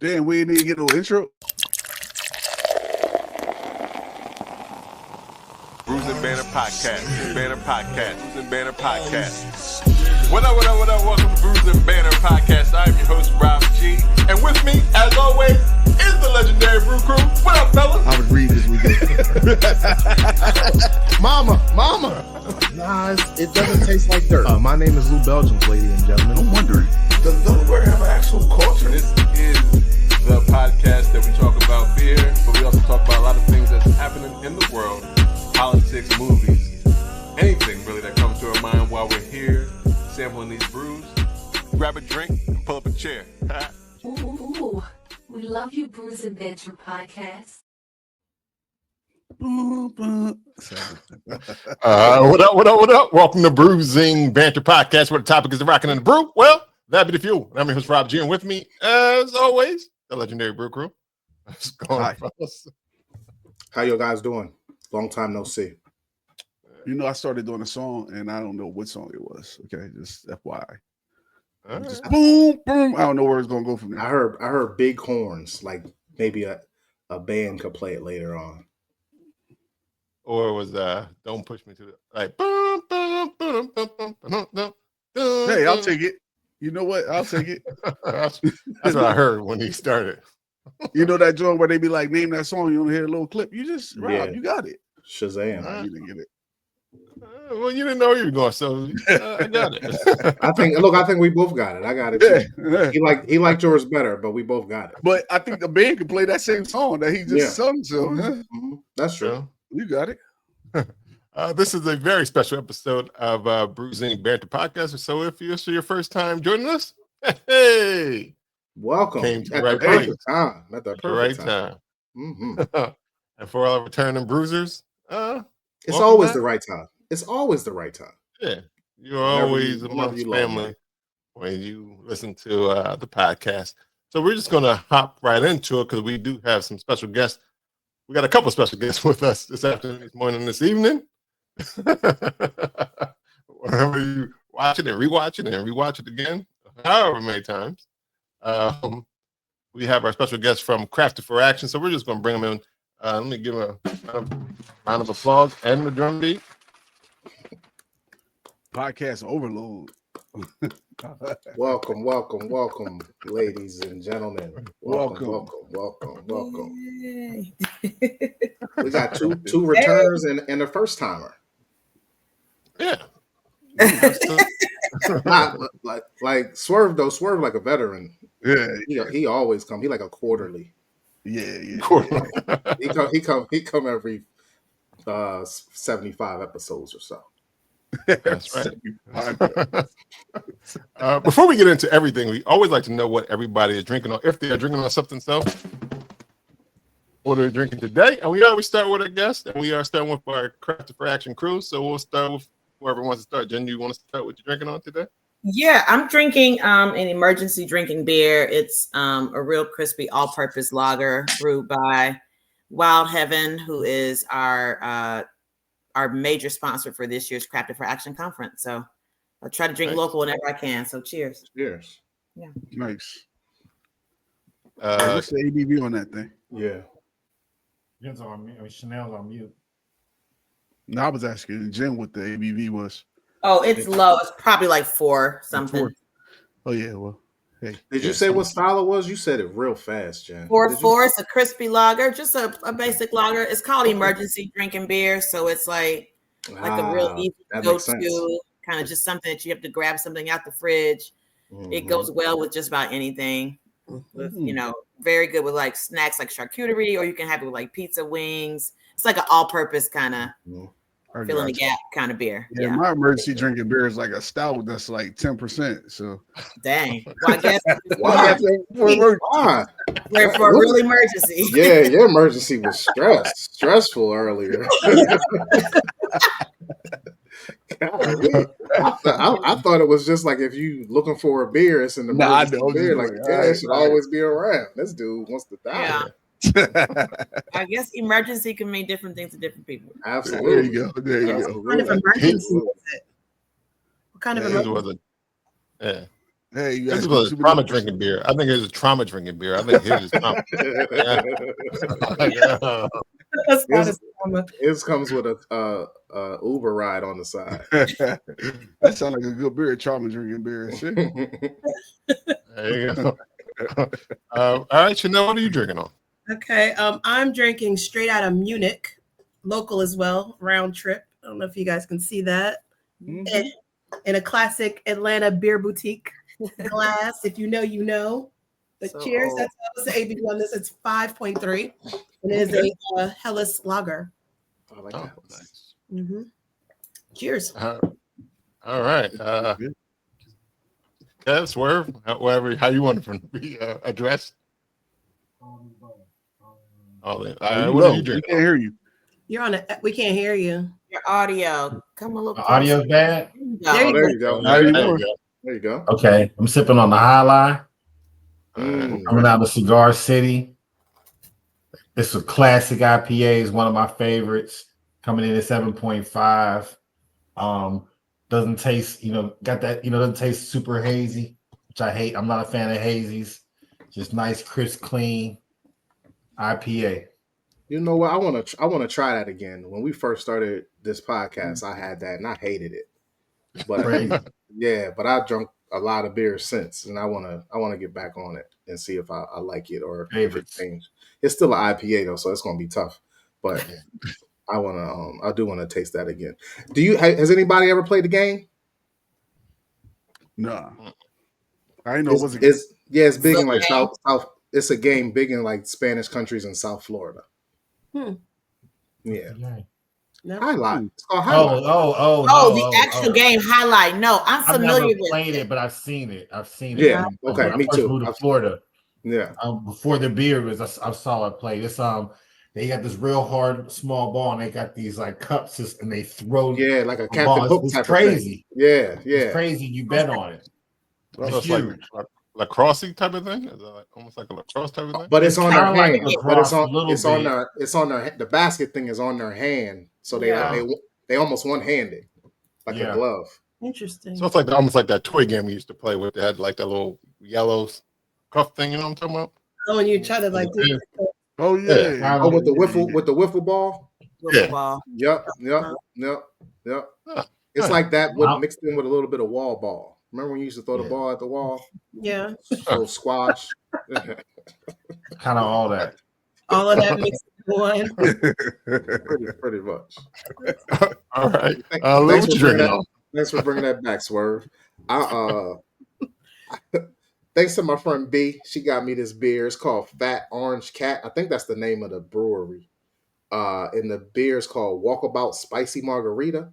Damn, we didn't get no intro. Brewsers Banner Podcast. Banner Podcast. Brewsers Banner Podcast. What up, what up, what up? Welcome to Brewsers Banner Podcast. I'm your host, Rob G. And with me, as always, is the legendary Brew Crew. What up, fellas? I was reading this weekend. Mama. Nah, it doesn't taste like dirt. My name is Lou Belgians, ladies and gentlemen. I'm wondering. Does Delaware have an actual culture? This is the podcast that we talk about beer, but we also talk about a lot of things that's happening in the world. Politics, movies, anything really that comes to our mind while we're here sampling these brews. Grab a drink and pull up a chair. Ooh, we love you, Brews and Venture Podcast. What up? Welcome to Bruising Banter Podcast, where the topic is the rockin' and the brew. Well, that be the fuel. I'm your host, Rob G, and with me, as always, the legendary Brew Crew. What's going on, fellas? How you guys doing? Long time no see. You know, I started doing a song, and I don't know what song it was. Okay, just FYI. Just boom, boom. I don't know where it's gonna go from there. I heard big horns, like maybe a band could play it later on. Or it was Don't Push Me to the like. Hey, I'll take it. You know what? I'll take it. That's what I heard when he started. You know that joint where they be like, name that song, you don't hear a little clip. You just, Rob, you got it. Shazam. You didn't get it. Well, you didn't know where you were going, so I got it. I think we both got it. I got it too. Yeah. He liked yours better, but we both got it. But I think the band can play that same song that he just sung. So Mm-hmm. That's true. You got it. This is a very special episode of Bruising Banter Podcast. So if it's your first time joining us, hey, welcome. Came to at the the right perfect time. At the perfect time. Mm-hmm. And for all returning bruisers, it's always the right time. It's always the right time. Yeah, you're always amongst family when you listen to the podcast. So we're just going to hop right into it because we do have some special guests. We got a couple special guests with us this afternoon, this morning, this evening. Whenever you watch it and rewatch it again, however many times. We have our special guest from Crafted for Action, so we're just going to bring them in. Let me give him a round of applause and the drum beat. Podcast overload. Welcome, ladies and gentlemen. Welcome. Yay. We got two returners and a first timer. Yeah. Not like Swirv though. Swirv like a veteran. Yeah. He always come. He like a quarterly. Yeah. He come every 75 episodes or so. That's right. Before we get into everything, we always like to know what everybody is drinking on, if they are drinking on something what they're drinking today. And we always start with our guest, and we are starting with our Crafted for Action crew. So we'll start with whoever wants to start. Jen, you want to start with your drinking on today? Yeah, I'm drinking an emergency drinking beer. It's a real crispy all-purpose lager brewed by Wild Heaven, who is our major sponsor for this year's Crafted for Action conference. So I'll try to drink local whenever I can. So cheers. Cheers. Yeah. Nice. What's the ABV on that thing? Yeah. Jen's on mute. I mean, Shanelle's on mute. No, I was asking Jen what the ABV was. Oh, it's low. It's probably like 4 something. 4. Oh yeah. Well, hey. Did you say what style it was? You said it real fast, Jen. 4.4. It's a crispy lager, just a basic lager. It's called emergency drinking beer, so it's like a real easy go-to, kind of just something that you have to grab something out the fridge. Mm-hmm. It goes well with just about anything. With, very good with like snacks like charcuterie, or you can have it with like pizza wings. It's like an all-purpose kind of filling the gap kind of beer. Yeah, my emergency drinking beer is like a stout that's like 10%. So dang. Well, I guess for a real emergency. Yeah, your emergency was stressful earlier. I thought it was just like if you looking for a beer, it's in the beer. Like it should always be around. This dude wants to die. Yeah. I guess emergency can mean different things to different people. Absolutely. There you go. What kind of emergency was it? What kind of emergency? Yeah. Hey, you this was a trauma drinking beer. I think it's a trauma drinking beer. I think his is trauma. His comes with a Uber ride on the side. That sounds like a good beer, trauma drinking beer and shit. There you go. All right, Shanelle, what are you drinking on? Okay, I'm drinking straight out of Munich, local as well, round trip. I don't know if you guys can see that. Mm-hmm. In a classic Atlanta beer boutique glass. If you know, you know. But so, cheers. That's the ABV on this. It's 5.3. It is a Helles lager. I like that. Nice. Mm-hmm. Cheers. All right. Swirv, how you want to be addressed? What are you drinking? We can't hear you. You're on we can't hear you. Your audio. Come a little closer. Audio's bad? There you go. There you go. Okay. I'm sipping on the High Lie. Coming out of Cigar City. It's a classic IPA. It's one of my favorites. Coming in at 7.5. Doesn't taste, got that, doesn't taste super hazy, which I hate. I'm not a fan of hazies. Just nice, crisp, clean IPA. You know what? I want to try that again. When we first started this podcast, I had that and I hated it. But but I drunk a lot of beer since, and I want to get back on it and see if I like it or if it changed. It's still an IPA though, so it's gonna be tough. But I do want to taste that again. Has anybody ever played the game? Nah. I know it's big in like South. It's a game big in like Spanish countries in South Florida. Yeah. No. Highlight. It's called Highlight. The actual game Highlight. No, I'm familiar with played it, but I've seen it. Yeah. Okay. Me too. Moved to Florida. Yeah. Before the beer was, I saw it play. This they got this real hard small ball, and they got these like cups, and they throw like a Captain Hook type crazy. Of thing. Yeah. It's crazy. You bet on it. It's like lacrosse type of thing. Is that almost like a lacrosse type of thing? But it's on their hand. But it's on their the basket thing is on their hand, so they almost one handed, like a glove. Interesting. So it's like almost like that toy game we used to play with. They had like that little yellow cuff thing. You know what I'm talking about? Oh, and you try to like. Oh yeah. Oh, with the wiffle ball. Wiffle ball. Yep. It's like that, mixed in with a little bit of wall ball. Remember when you used to throw the ball at the wall? Yeah. Little squash. Kind of all that. All of that mixed in one. Pretty much. All right. Thanks for bringing that back, Swirv. Thanks to my friend B. She got me this beer. It's called Fat Orange Cat. I think that's the name of the brewery. And the beer is called Walkabout Spicy Margarita.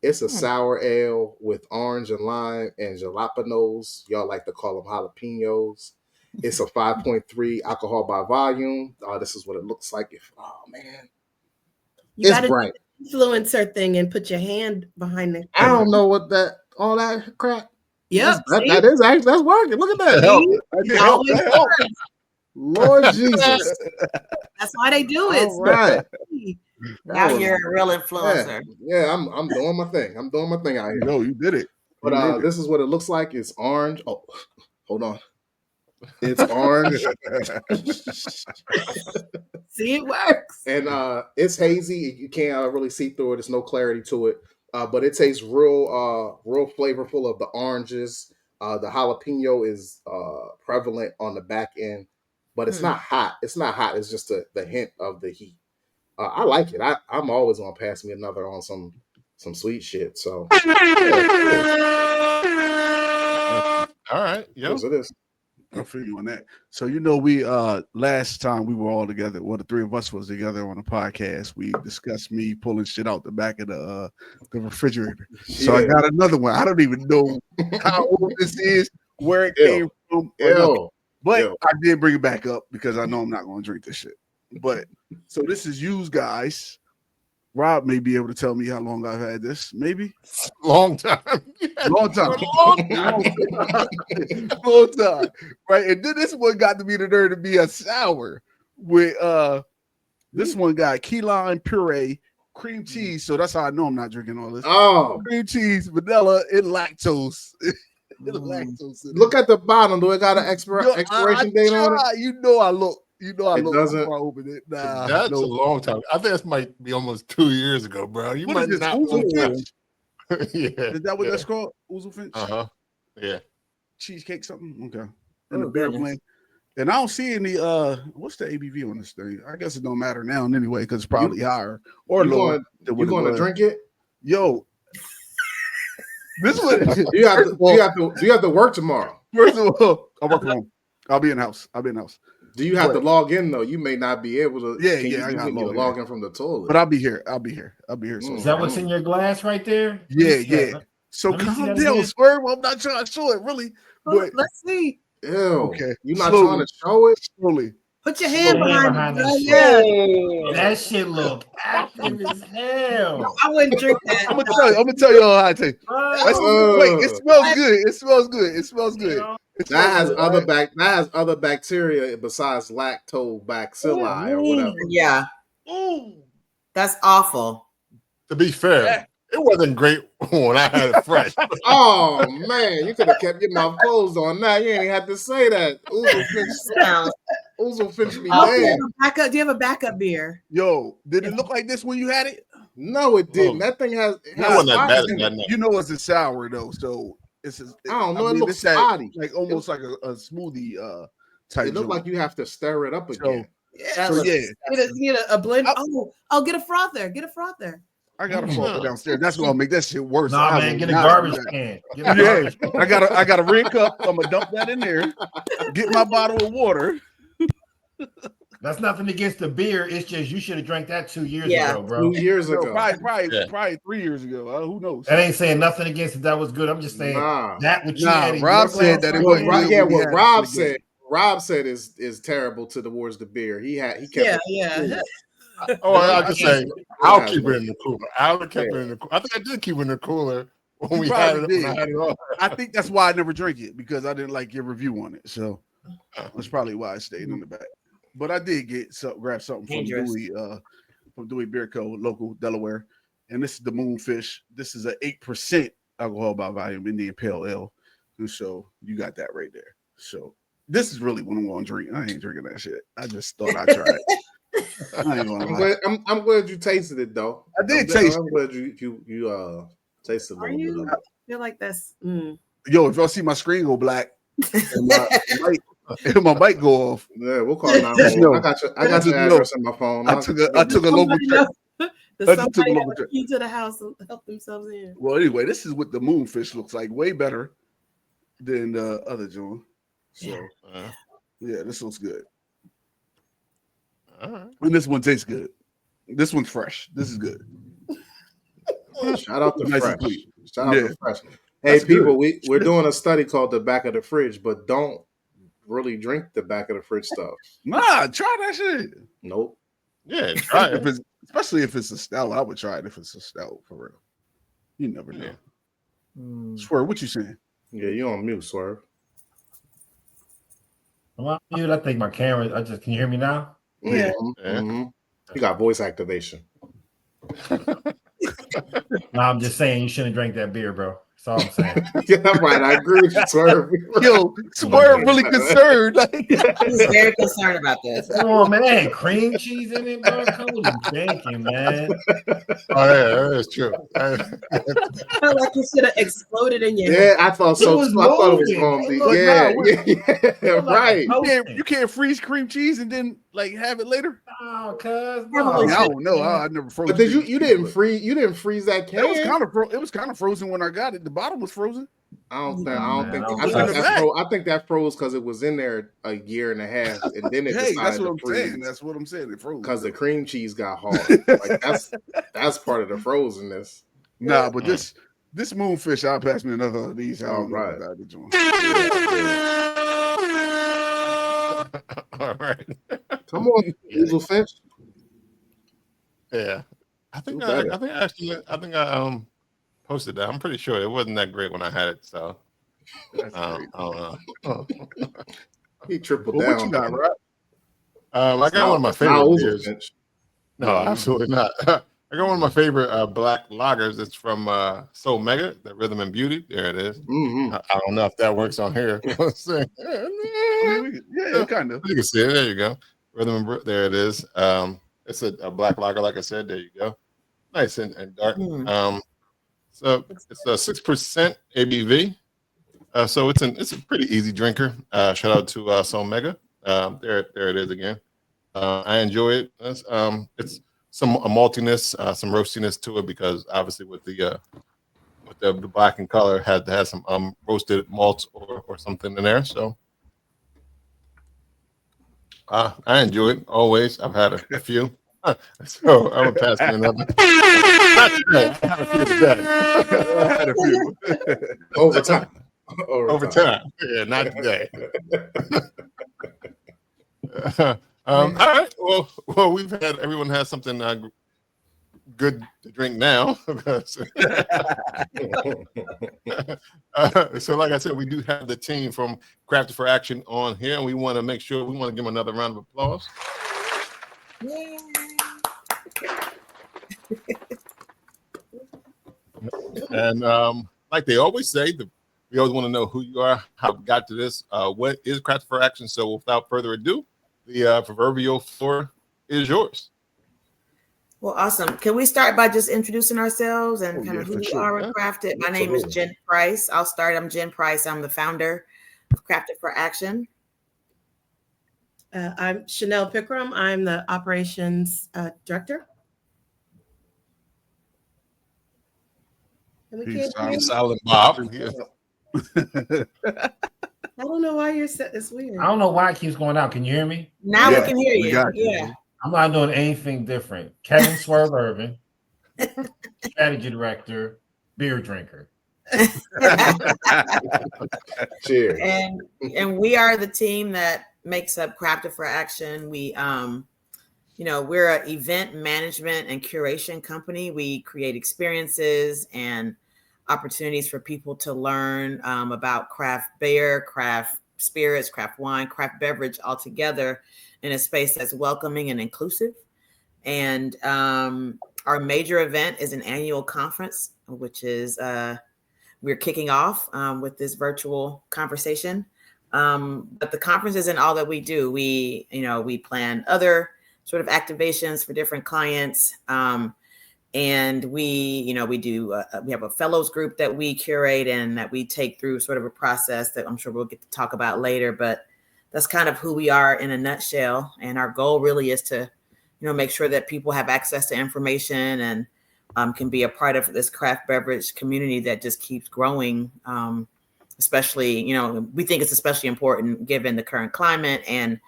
It's a sour ale with orange and lime and jalapenos. Y'all like to call them jalapenos. It's a 5.3 alcohol by volume. This is what it looks like. It's bright. Influencer thing and put your hand behind it. I don't know what all that crap. Yep. That is actually, that's working. Look at that. Help. Lord Jesus. That's why they do it. All right. Now you're a real influencer. Yeah, I'm doing my thing. I'm doing my thing out here. No, you did it. But this is what it looks like. It's orange. Oh, hold on. It's orange. See, it works. And it's hazy. You can't really see through it. There's no clarity to it. But it tastes real flavorful of the oranges. The jalapeno is prevalent on the back end, but it's not hot. It's not hot. It's just the hint of the heat. I like it. I'm always gonna pass me another on some sweet shit. So, all right, yes, it is. I feel you on that. So we last time we were all together. Well, the three of us was together on a podcast. We discussed me pulling shit out the back of the refrigerator. So I got another one. I don't even know how old this is, where it came from, but I did bring it back up because I know I'm not going to drink this shit. But so this is used, guys. Rob may be able to tell me how long I've had this. Maybe long time. Long time. Right. And then this one got to be the nerve to be a sour with this one got key lime puree, cream cheese. So that's how I know I'm not drinking all this. Oh, cream cheese, vanilla, and lactose. Look at the bottom. Do it got an expiration date on it? You know I look. It Look doesn't. before I open it. Nah, That's a long time. I think this might be almost 2 years ago, bro. You What might is this? not. Ouzo Finch? Yeah. Is that what that's called? Ouzo Finch? Yeah. Cheesecake something? Okay. And the beer blend. And I don't see any what's the ABV on this thing? I guess it don't matter now anyway, because it's probably higher or lower. You going to drink it? Yo. This one do you have to work tomorrow? First of all, I'll work from home. I'll be in the house. Do you have to log in though? You may not be able to. Yeah, I got to log in from the toilet. But I'll be here. So is that what's in your glass right there? Yeah. So calm down, Swirv. I'm not trying to show it really. But let's see. Ew. Okay. You're not trying to show it? Slowly. Put your hand behind it. Yeah. That shit look active as hell. I wouldn't drink that. I'm gonna tell you all how I take. Wait, it smells good. It smells good. That has other bacteria besides lactobacilli or whatever. Yeah. That's awful. To be fair, it wasn't great when I had it fresh. Oh man, you could have kept your mouth closed on that. You ain't had to say that. Ouzo Finch be damn. Do you have a backup beer? Yo, did it look like this when you had it? No, it didn't. That thing has. You know it's a sour though, so it's. I don't know. It looks spotty, like almost like a smoothie type. It looked like you have to stir it up again. Get a blend. Oh, get a frother. I got a frother downstairs. That's gonna make that shit worse. Nah, man, get a garbage can. I got a red cup. I'm gonna dump that in there. Get my bottle of water. That's nothing against the beer. It's just you should have drank that 2 years ago, bro. 2 years ago, probably 3 years ago. Who knows? That ain't saying nothing against it. That was good. I'm just saying that what you had. Rob said that it wasn't good. Yeah, what Rob said. Rob said is terrible towards the beer. He kept I just say I'll keep it in the cooler. I think I did keep it in the cooler when we had it on. I think that's why I never drink it, because I didn't like your review on it. So that's probably why I stayed in the back. But I did grab something from Dewey Beer Co. local Delaware, and this is the Moonfish. This is an 8% alcohol by volume Indian Pale Ale, and so you got that right there. So this is really what I'm going to drink. I ain't drinking that shit. I just thought I'd try it. I'm glad you tasted it though. I did taste it. I'm glad you tasted a little bit of it. I feel like that's Yo, if y'all see my screen go black and my mic go off, yeah, we'll call it 911. I got your address on my phone. I took a local trip. Somebody have a key to the house and help themselves in. Well, anyway, this is what the Moonfish looks like. Way better than the other joint. So yeah, this looks good. All right. And this one tastes good. This one's fresh. This is good. Shout out to Nice Fresh. and sweet. Shout out to Fresh. Hey, That's people, good. we're doing a study called The Back of the Fridge, but don't really drink the back of the fridge stuff. Nah, try that shit. Nope. Yeah, try it. Especially if it's a stout. I would try it if it's a stout, for real. You never know. Swirv, what you saying? Yeah, you on mute, Swirv. I'm on mute. I think my camera. Can you hear me now? Yeah. Mm-hmm. You got voice activation. No, I'm just saying you shouldn't drink that beer, bro. That's all I'm saying. Yeah, right. I agree with you, Swirv. Yo, Swirv really concerned. He's very concerned about this. Come on, man. That ain't cream cheese in it, bro. Come on, thinking, man. Oh, yeah, that's true. I felt like you should have exploded in your head. Yeah, I thought so. I thought it was going to be. Yeah, right. You can't freeze cream cheese and then like have it later. Oh, cuz. I don't know. I never froze. But you didn't freeze that can. It was kind of frozen when I got it. The bottom was frozen. I think that froze because it was in there a year and a half, and then it decided that's what to I'm freeze. saying. That's what I'm saying. It froze because the cream cheese got hard. Like that's part of the frozenness. Nah, but this Moonfish, I'll pass me another of these. All right. All right. Come on, Ouzo Finch. Yeah, I think I posted that. I'm pretty sure it wasn't that great when I had it. So I don't know. He tripled down. What you got, right? I got one of my favorite beers. No, absolutely not. I I got one of my favorite black lagers. It's from Soul Mega, the Rhythm and Beauty. There it is. Mm-hmm. I don't know if that works on here. I mean, yeah, kind of. You can see it. There you go. There it is. It's a black lager, like I said. There you go. Nice and dark. So it's a 6% ABV. So it's a pretty easy drinker. Shout out to Soul Mega. There it is again. I enjoy it. It's some maltiness, some roastiness to it because obviously with the black in color had to have some roasted malts or something in there. So I enjoy it always. I've had a few. So I'm gonna pass me another. Not today. I had a few today. I had a few. Over time. Over time. Yeah, not today. All right. Well, everyone has something good to drink now. So, like I said, we do have the team from Crafted for Action on here, and we want to give them another round of applause. Yay. And like they always say, we always want to know who you are, how you got to this, what is Crafted for Action. So, without further ado, the proverbial floor is yours. Well, awesome. Can we start by just introducing ourselves and kind of who we are at Crafted? My name is Jen Price. I'll start. I'm Jen Price. I'm the founder of Crafted for Action. I'm Shanelle Pickraum. I'm the operations director. Silent Bob. I don't know why it's weird. I don't know why it keeps going out. Can you hear me? Now we can hear you. Yeah. I'm not doing anything different. Kevin Swirv Irvin, strategy director, beer drinker. Cheers. And we are the team that makes up Crafted for Action. We we're an event management and curation company. We create experiences and opportunities for people to learn about craft beer, craft spirits, craft wine, craft beverage all together in a space that's welcoming and inclusive. And our major event is an annual conference, which is we're kicking off with this virtual conversation. But the conference isn't all that we do. We plan other sort of activations for different clients. And we have a fellows group that we curate and that we take through sort of a process that I'm sure we'll get to talk about later, but that's kind of who we are in a nutshell. And our goal really is to, make sure that people have access to information and can be a part of this craft beverage community that just keeps growing. Especially, we think it's especially important given the current climate. And,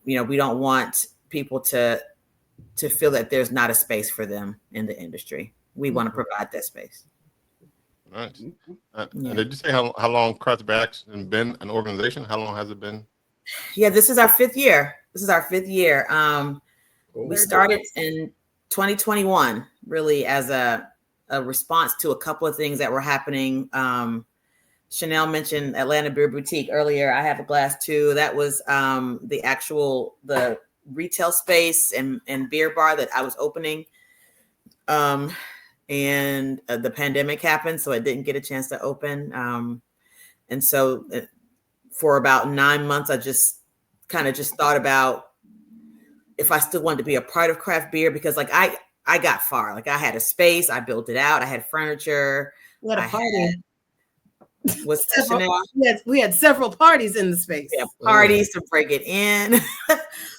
we don't want people to feel that there's not a space for them in the industry. We want to provide that space. Right. Did you say how long Crafted for Action been an organization? How long has it been? Yeah, this is our fifth year. We started in 2021, really as a response to a couple of things that were happening. Shanelle mentioned Atlanta Beer Boutique earlier. I have a glass too. That was the retail space and beer bar that I was opening. And the pandemic happened, so I didn't get a chance to open. And so for about 9 months, I just thought about if I still wanted to be a part of craft beer, because I got far. I had a space, I built it out, I had furniture. We had a party. We had several parties in the space. Yeah, parties to break it in.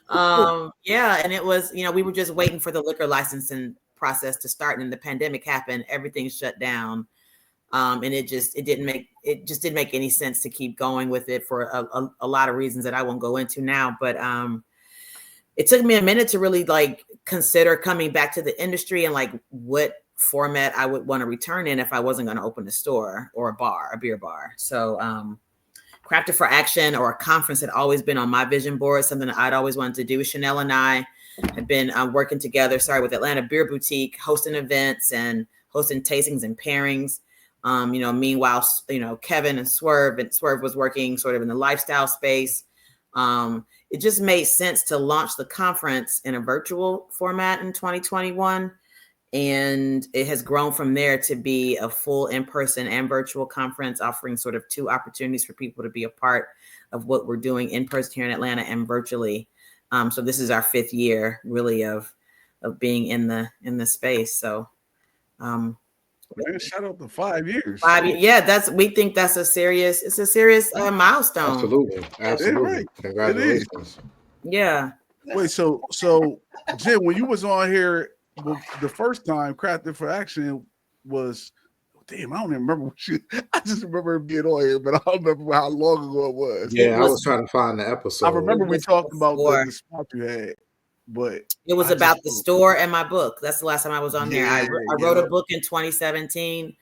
And it was, we were just waiting for the liquor licensing process to start, and the pandemic happened. Everything shut down, and it didn't make any sense to keep going with it for a lot of reasons that I won't go into now. But it took me a minute to really consider coming back to the industry and what format I would want to return in if I wasn't going to open a store or a beer bar. So Crafted for Action or a conference had always been on my vision board, something that I'd always wanted to do. Shanelle and I have been working together, with Atlanta Beer Boutique, hosting events and hosting tastings and pairings. Meanwhile, Kevin and Swirv was working sort of in the lifestyle space. it just made sense to launch the conference in a virtual format in 2021. And it has grown from there to be a full in-person and virtual conference, offering sort of two opportunities for people to be a part of what we're doing in person here in Atlanta and virtually. So this is our 5th year really of being in the space. So man, shout out to 5 years. 5 years. Yeah, we think that's a serious milestone. Absolutely. Right. Congratulations. Yeah. Wait, so Jim, when you was on here the first time, Crafted for Action was, damn, I don't even remember I just remember it being on here, but I don't remember how long ago it was. Yeah, I was trying to find the episode. I remember we talked about the spot you had, but it was about the store and my book. That's the last time I was on there. I wrote a book in 2017,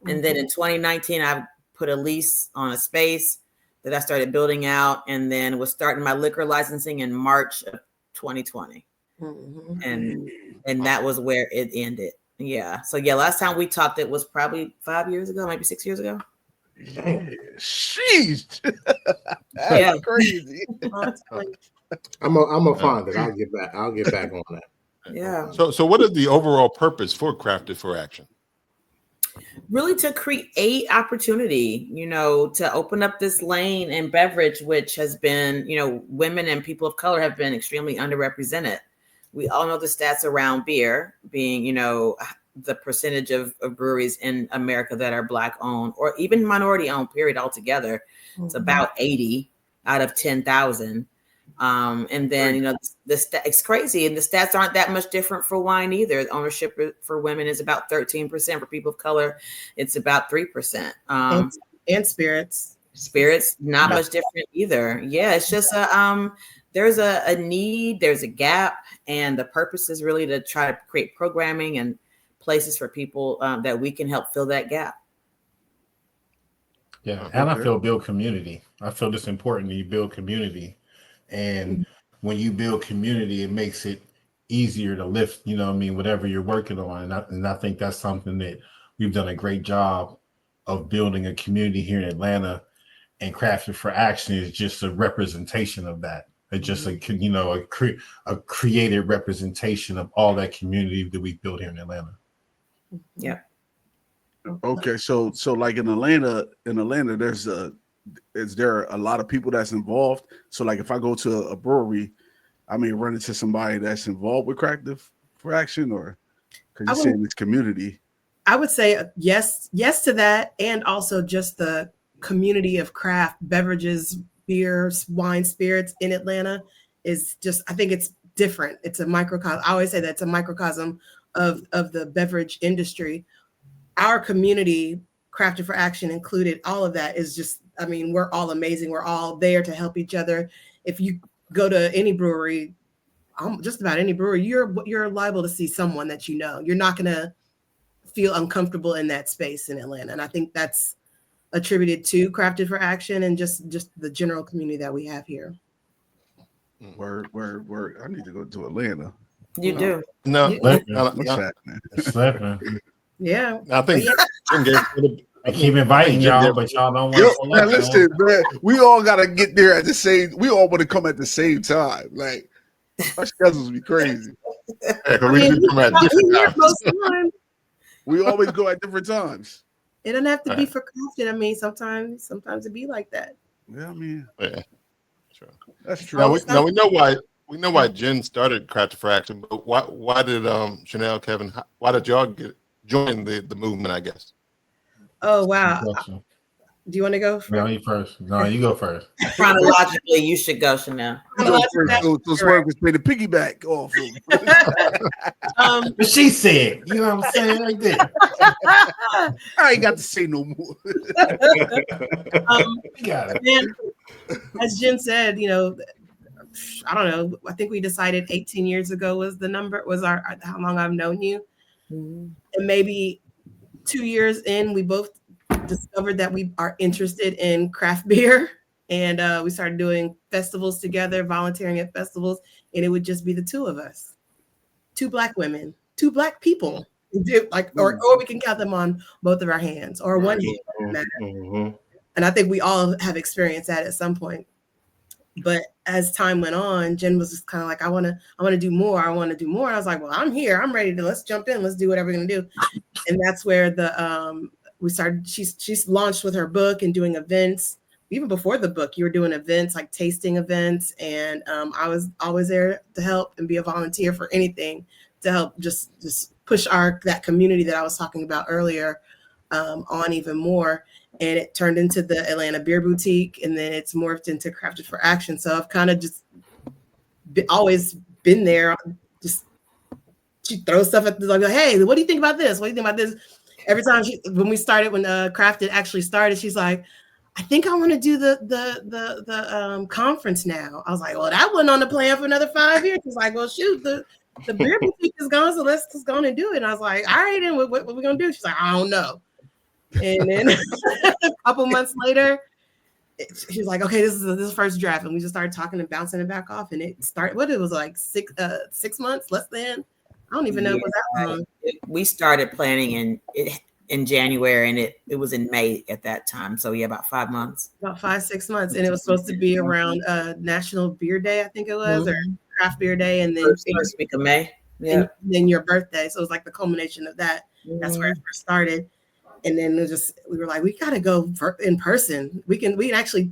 and then in 2019 I put a lease on a space that I started building out, and then was starting my liquor licensing in March of 2020. And that was where it ended. Yeah. So yeah, last time we talked, it was probably 5 years ago, maybe 6 years ago. Yeah. Sheesh. That's crazy. I'm gonna find it. I'll get back on that. Yeah. So what is the overall purpose for Crafted for Action? Really to create opportunity, to open up this lane in beverage, which has been, women and people of color have been extremely underrepresented. We all know the stats around beer being, the percentage of breweries in America that are Black owned or even minority owned, period, altogether. It's about 80 out of 10,000. And then, it's crazy. And the stats aren't that much different for wine either. The ownership for women is about 13%. For people of color, it's about 3%. And spirits. Spirits, not much different either. Yeah, it's just there's a need, there's a gap, and the purpose is really to try to create programming and places for people that we can help fill that gap. Yeah, and I feel build community. I feel it's important that you build community. And when you build community, it makes it easier to lift, whatever you're working on. And I think that's something that we've done a great job of building a community here in Atlanta. And Crafted for Action is just a representation of that. It's just a creative representation of all that community that we built here in Atlanta. Yeah. Okay, so like in Atlanta, is there a lot of people that's involved? So like if I go to a brewery, I may run into somebody that's involved with Crafted for Action, or because you're saying it's community. I would say yes to that, and also just the community of craft beverages, beers, wine, spirits in Atlanta is just, I think it's different. It's a microcosm. I always say that's a microcosm of the beverage industry. Our community, Crafted for Action included, all of that is just, we're all amazing. We're all there to help each other. If you go to any brewery, just about any brewery, you're liable to see someone that you're not going to feel uncomfortable in that space in Atlanta. And I think that's attributed to Crafted for Action and just the general community that we have here. Word. I need to go to Atlanta. You do. No. What's happening? Yeah. I think I keep inviting y'all, but y'all don't want to. Listen, man, we all gotta get there at the same. We all want to come at the same time. Like our schedules be crazy. We always go at different times. It doesn't have to be for Crafted. Sometimes it be like that. Yeah, yeah, sure. That's true. Now we know why Jen started Crafted for Action, but why did Shanelle, Kevin, why did y'all join the movement? I guess. Oh wow! Do you want to go? No, you first. No, you go first. Chronologically, you should go, Shanelle. So Swirv was paying the piggyback off. But she said, you know what I'm saying, right there. I ain't got to say no more. Got it. As Jen said, I don't know. I think we decided 18 years ago was the number, how long I've known you. And maybe 2 years in, we both discovered that we are interested in craft beer. And we started doing festivals together, volunteering at festivals. And it would just be the two of us. 2 Black women, 2 Black people. Or we can count them on both of our hands or one hand. And I think we all have experienced that at some point. But as time went on, Jen was just kind of like, I want to do more. I want to do more. And I was like, well, I'm here. I'm ready to, let's jump in. Let's do whatever we're going to do. And that's where we started. She's launched with her book and doing events. Even before the book, you were doing events, like tasting events. And I was always there to help and be a volunteer for anything to help just push that community that I was talking about earlier on even more. And it turned into the Atlanta Beer Boutique, and then it's morphed into Crafted for Action. So I've kind of just always been there. Just she throws stuff at the like, hey, what do you think about this? What do you think about this? Every time when Crafted actually started, she's like, I think I want to do the conference now. I was like, well, that wasn't on the plan for another 5 years. She's like, well, shoot, the Beer Boutique is gone, so let's just go and do it. And I was like, all right, then what we gonna do? She's like, I don't know. And then a couple months later, she was like, okay, this is the first draft. And we just started talking and bouncing it back off. And it started, it was like 6 months, less than, I don't even know if it was that long. We started planning in January, and it was in May at that time. So yeah, about 5 months. About 5-6 months. And it was supposed to be around National Beer Day, I think it was, or Craft Beer Day. And then first week of May. Yeah. And then your birthday. So it was like the culmination of that. That's where it first started. And then we were like, we got to go in person. We can actually,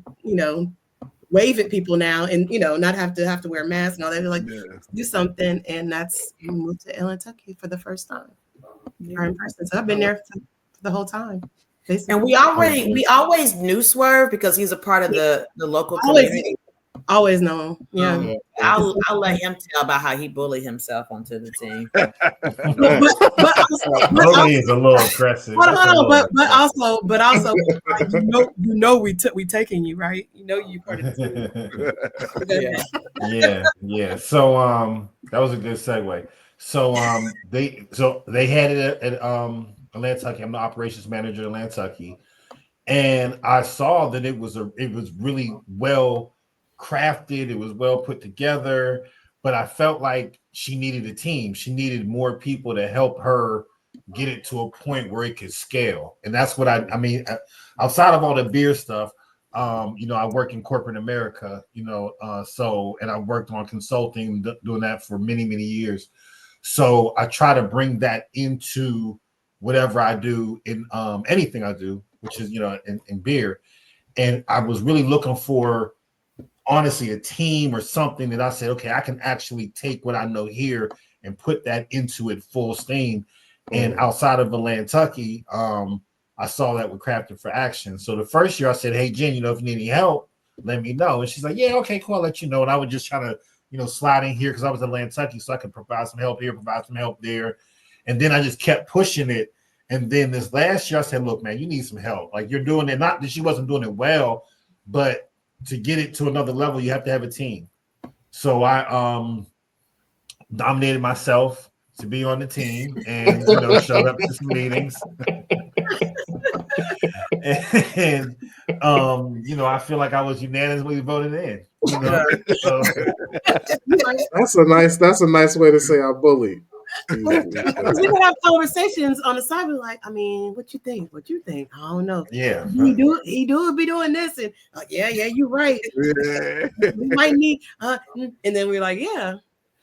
wave at people now and, not have to wear masks and all that. They're like, do something. And we moved to Atlanta for the first time. Or in person. So I've been there for the whole time. Basically. And we always knew Swirv because he's a part of the local community. Always know. Yeah. I'll let him tell about how he bullied himself onto the team. Bully is a little aggressive. But also, we taking you, right? You part of the team. Yeah. So that was a good segue. So they had it at Atlanta. I'm the operations manager at Atlanta, and I saw that it was really well crafted. It was well put together, but I felt like she needed a team. She needed more people to help her get it to a point where it could scale. And that's what I mean. Outside of all the beer stuff, I work in corporate America. And I worked on consulting, doing that for many, many years. So I try to bring that into whatever I do in anything I do, which is, in beer. And I was really looking for, honestly, a team or something that I said, okay, I can actually take what I know here and put that into it full steam. And outside of Atlanta, I saw that with Crafted for Action. So the first year I said, hey, Jen, if you need any help, let me know. And she's like, yeah, okay, cool, I'll let you know. And I would just try to, slide in here because I was in Atlanta, so I could provide some help here, provide some help there. And then I just kept pushing it. And then this last year I said, look, man, you need some help. Like, you're doing it. Not that she wasn't doing it well, but to get it to another level, you have to have a team. So I nominated myself to be on the team and showed up to some meetings. And I feel like I was unanimously voted in. So. That's a nice way to say I bullied. We would have conversations on the side. We're like, what you think? What you think? I don't know. Yeah. He be doing this. And like, yeah, you're right. We might need and then we're like, yeah.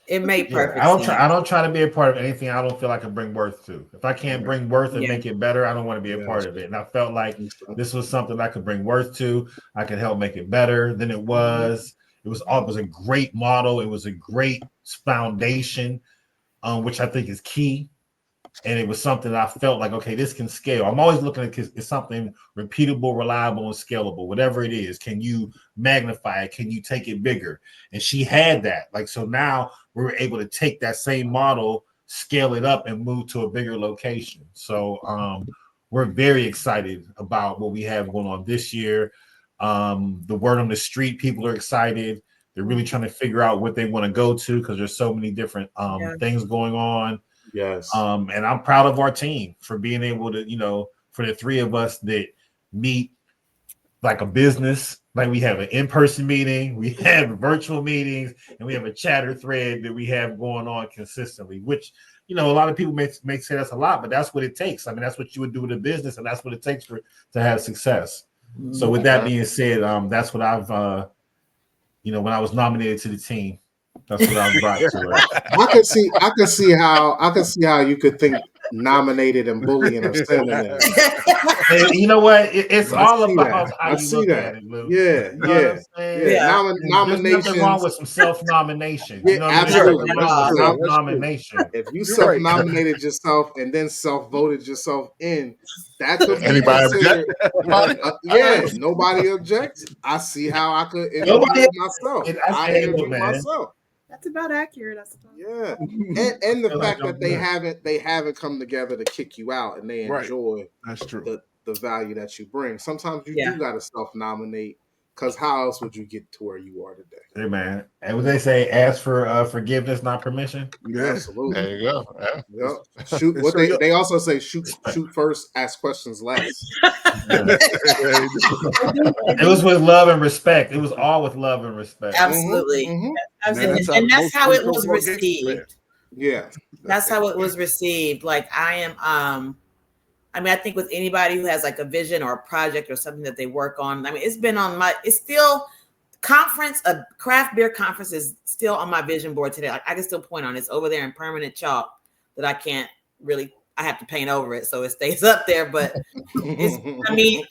It made perfect sense. I don't try to be a part of anything I don't feel like I can bring worth to. If I can't bring worth and make it better, I don't want to be a part of it. And I felt like this was something I could bring worth to. I could help make it better than it was. It was a great model. It was a great foundation, which I think is key. And it was something that I felt like, okay, this can scale. I'm always looking at it's something repeatable, reliable, and scalable. Whatever it is, can you magnify it? Can you take it bigger? And she had that. Like, so now we were able to take that same model, scale it up, and move to a bigger location. So we're very excited about what we have going on this year. The word on the street, people are excited. They're really trying to figure out what they want to go to because there's so many different things going on. Yes. And I'm proud of our team for being able to, for the three of us that meet like a business, like we have an in-person meeting, we have virtual meetings, and we have a chatter thread that we have going on consistently, which, a lot of people may say that's a lot, but that's what it takes. I mean, that's what you would do with a business, and that's what it takes to have success. So with that being said, that's what I've when I was nominated to the team. That's what I was brought to it. I could see how you could think nominated and bullying are synonyms. And you know what? It's all about that. how I you see look that. at it, Luke. Yeah, You know what I'm saying? yeah. There's nothing wrong with some self-nomination. Yeah, You know what I mean? absolutely. There's That's true. That's true. self-nomination. If you You're right. self-nominated yourself and then self-voted yourself in, that could be Anybody considered. object? Nobody objects. I see how I could Nobody- interview myself. I interview man. myself. That's about accurate, I suppose. Yeah, and the feel fact like that I'm they haven't come together to kick you out, and they Right. enjoy That's true. the value that you bring. Sometimes you Yeah. do got to self-nominate, because how else would you get to where you are today? Hey, man. And what they say, ask for forgiveness, not permission. Yeah. Absolutely. There you go. Yeah. Yep. Shoot. What So they also say: shoot first, ask questions last. It was with love and respect. It was all with love and respect. Absolutely. Mhm. And that's how it was received. Yeah. That's how it was received. Like I am, I think with anybody who has like a vision or a project or something that they work on, it's been on it's still a craft beer conference is still on my vision board today. Like I can still point on it. It's over there in permanent chalk that I can't really, I have to paint over it so it stays up there. But it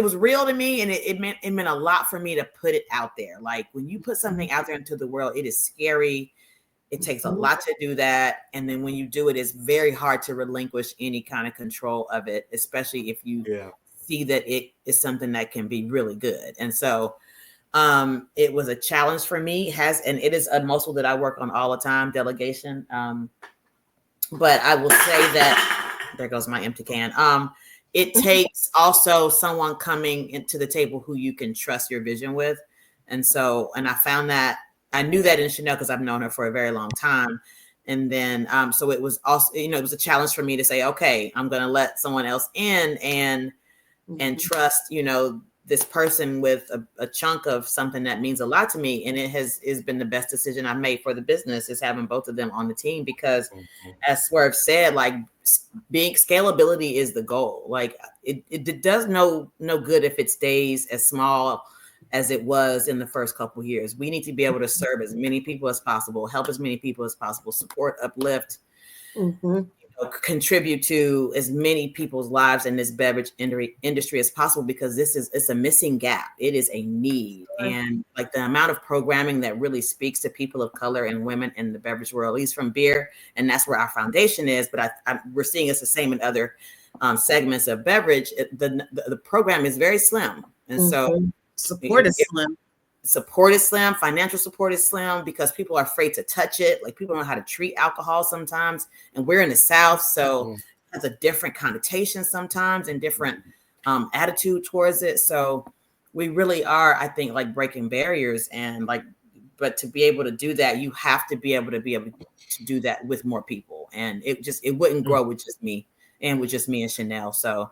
was real to me, and it meant a lot for me to put it out there. Like when you put something out there into the world, it is scary. It takes a lot to do that. And then when you do it, it's very hard to relinquish any kind of control of it, especially if you see that it is something that can be really good. And so it was a challenge for me, and it is a muscle that I work on all the time, delegation. But I will say that there goes my empty can. It takes also someone coming into the table who you can trust your vision with. And I found that I knew that in Shanelle because I've known her for a very long time. And then, so it was also, it was a challenge for me to say, okay, I'm going to let someone else in and trust, this person with a chunk of something that means a lot to me. And it has been the best decision I've made for the business, is having both of them on the team, because as Swirv said, like being scalability is the goal. Like it does no good if it stays as small as it was in the first couple of years. We need to be able to serve as many people as possible, help as many people as possible, support, uplift, contribute to as many people's lives in this beverage industry as possible, because it's a missing gap. It is a need. And like the amount of programming that really speaks to people of color and women in the beverage world, at least from beer, and that's where our foundation is. But we're seeing it's the same in other segments of beverage. The program is very slim. And so support is slim. Support is slim. Financial support is slim because people are afraid to touch it. Like people don't know how to treat alcohol sometimes. And we're in the South, so it has a different connotation sometimes and different attitude towards it. So we really are, I think, like breaking barriers, and but to be able to do that, you have to be able to do that with more people. And it wouldn't grow with just me. And with just me and Shanelle. So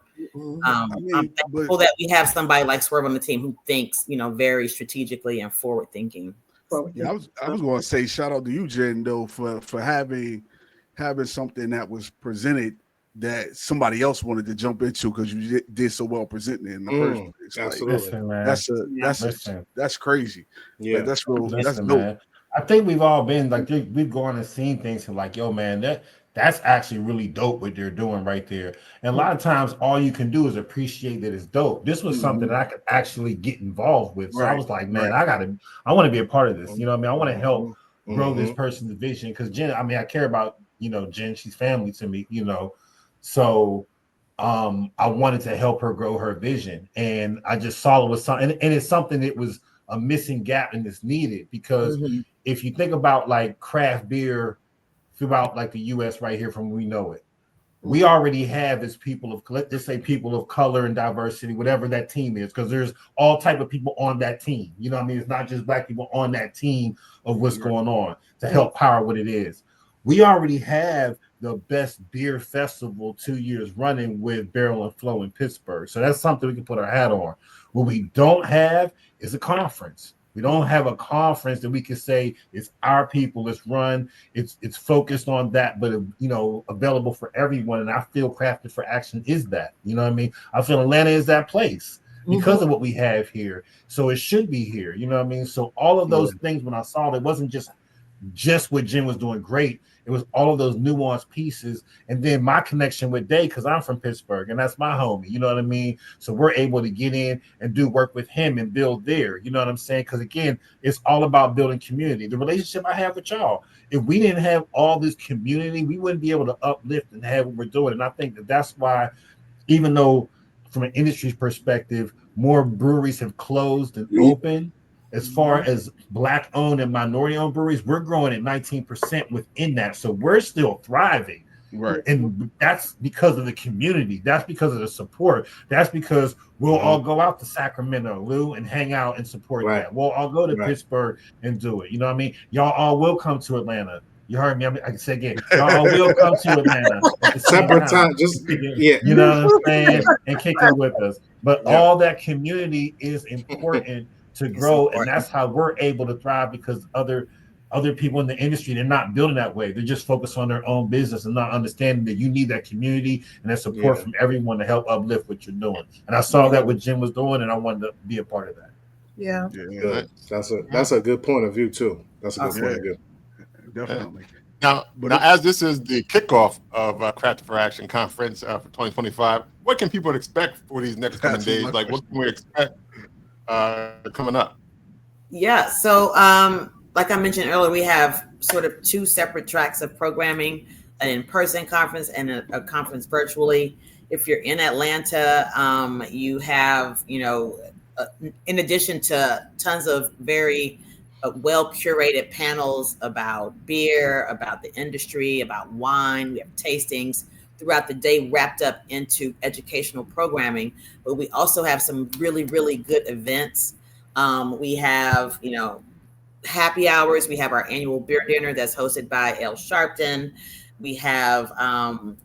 I'm thankful that we have somebody like Swirv on the team who thinks, very strategically and forward thinking. Yeah, I was going to say shout out to you, Jen, though, for having something that was presented that somebody else wanted to jump into because you did so well presenting it in the first place. Absolutely, man. That's crazy. Yeah, that's real. That's dope. Man. I think we've all been like we've gone and seen things and like, yo, man, that's actually really dope what they're doing right there. And a lot of times all you can do is appreciate that it's dope. This was something that I could actually get involved with. So I was like, man, I want to be a part of this. You know what I mean? I want to help grow this person's vision. Because Jen, I care about, Jen, she's family to me, So I wanted to help her grow her vision. And I just saw it was something, and it's something that was a missing gap and it's needed. Because if you think about like craft beer throughout like the US right here from we know it, we already have as people of, let's just say people of color and diversity, whatever that team is, because there's all type of people on that team. You know what I mean? It's not just black people on that team of what's going on to help power what it is. We already have the best beer festival 2 years running with Barrel and Flow in Pittsburgh. So that's something we can put our hat on. What we don't have is a conference. We don't have a conference that we can say it's our people, it's run, it's focused on that, but available for everyone. And I feel Crafted for Action is that. You know what I mean? I feel Atlanta is that place. because of what we have here. So it should be here. You know what I mean? So all of those things, when I saw it wasn't just what Jim was doing great. It was all of those nuanced pieces. And then my connection with Day, because I'm from Pittsburgh and that's my homie, you know what I mean? So we're able to get in and do work with him and build there. You know what I'm saying? Because again, it's all about building community. The relationship I have with y'all, if we didn't have all this community, we wouldn't be able to uplift and have what we're doing. And I think that's why, even though from an industry perspective, more breweries have closed and opened, as far as Black owned and minority owned breweries, we're growing at 19% within that. So we're still thriving. Right. And that's because of the community. That's because of the support. That's because we'll all go out to Sacramento, Lou, and hang out and support that. We'll all go to Pittsburgh and do it. You know what I mean? Y'all all will come to Atlanta. You heard me. I can say again. Y'all all will come to Atlanta at the separate time. Just you know what I'm saying? And kick it with us. But all that community is important to grow, and that's how we're able to thrive, because other people in the industry, they're not building that way. They're just focused on their own business and not understanding that you need that community and that support from everyone to help uplift what you're doing. And I saw that what Jim was doing, and I wanted to be a part of that. Yeah. Good. That's a good point of view too. That's a good point of view. Definitely. Now, as this is the kickoff of Crafted for Action conference for 2025, what can people expect for these next coming days? Like, what can we expect coming up? Yeah, so like I mentioned earlier, we have sort of two separate tracks of programming: an in-person conference and a conference virtually. If you're in Atlanta, you have, in addition to tons of very well curated panels about beer, about the industry, about wine. We have tastings throughout the day wrapped up into educational programming, but we also have some really, really good events. We have, happy hours. We have our annual beer dinner that's hosted by El Sharpton. We have a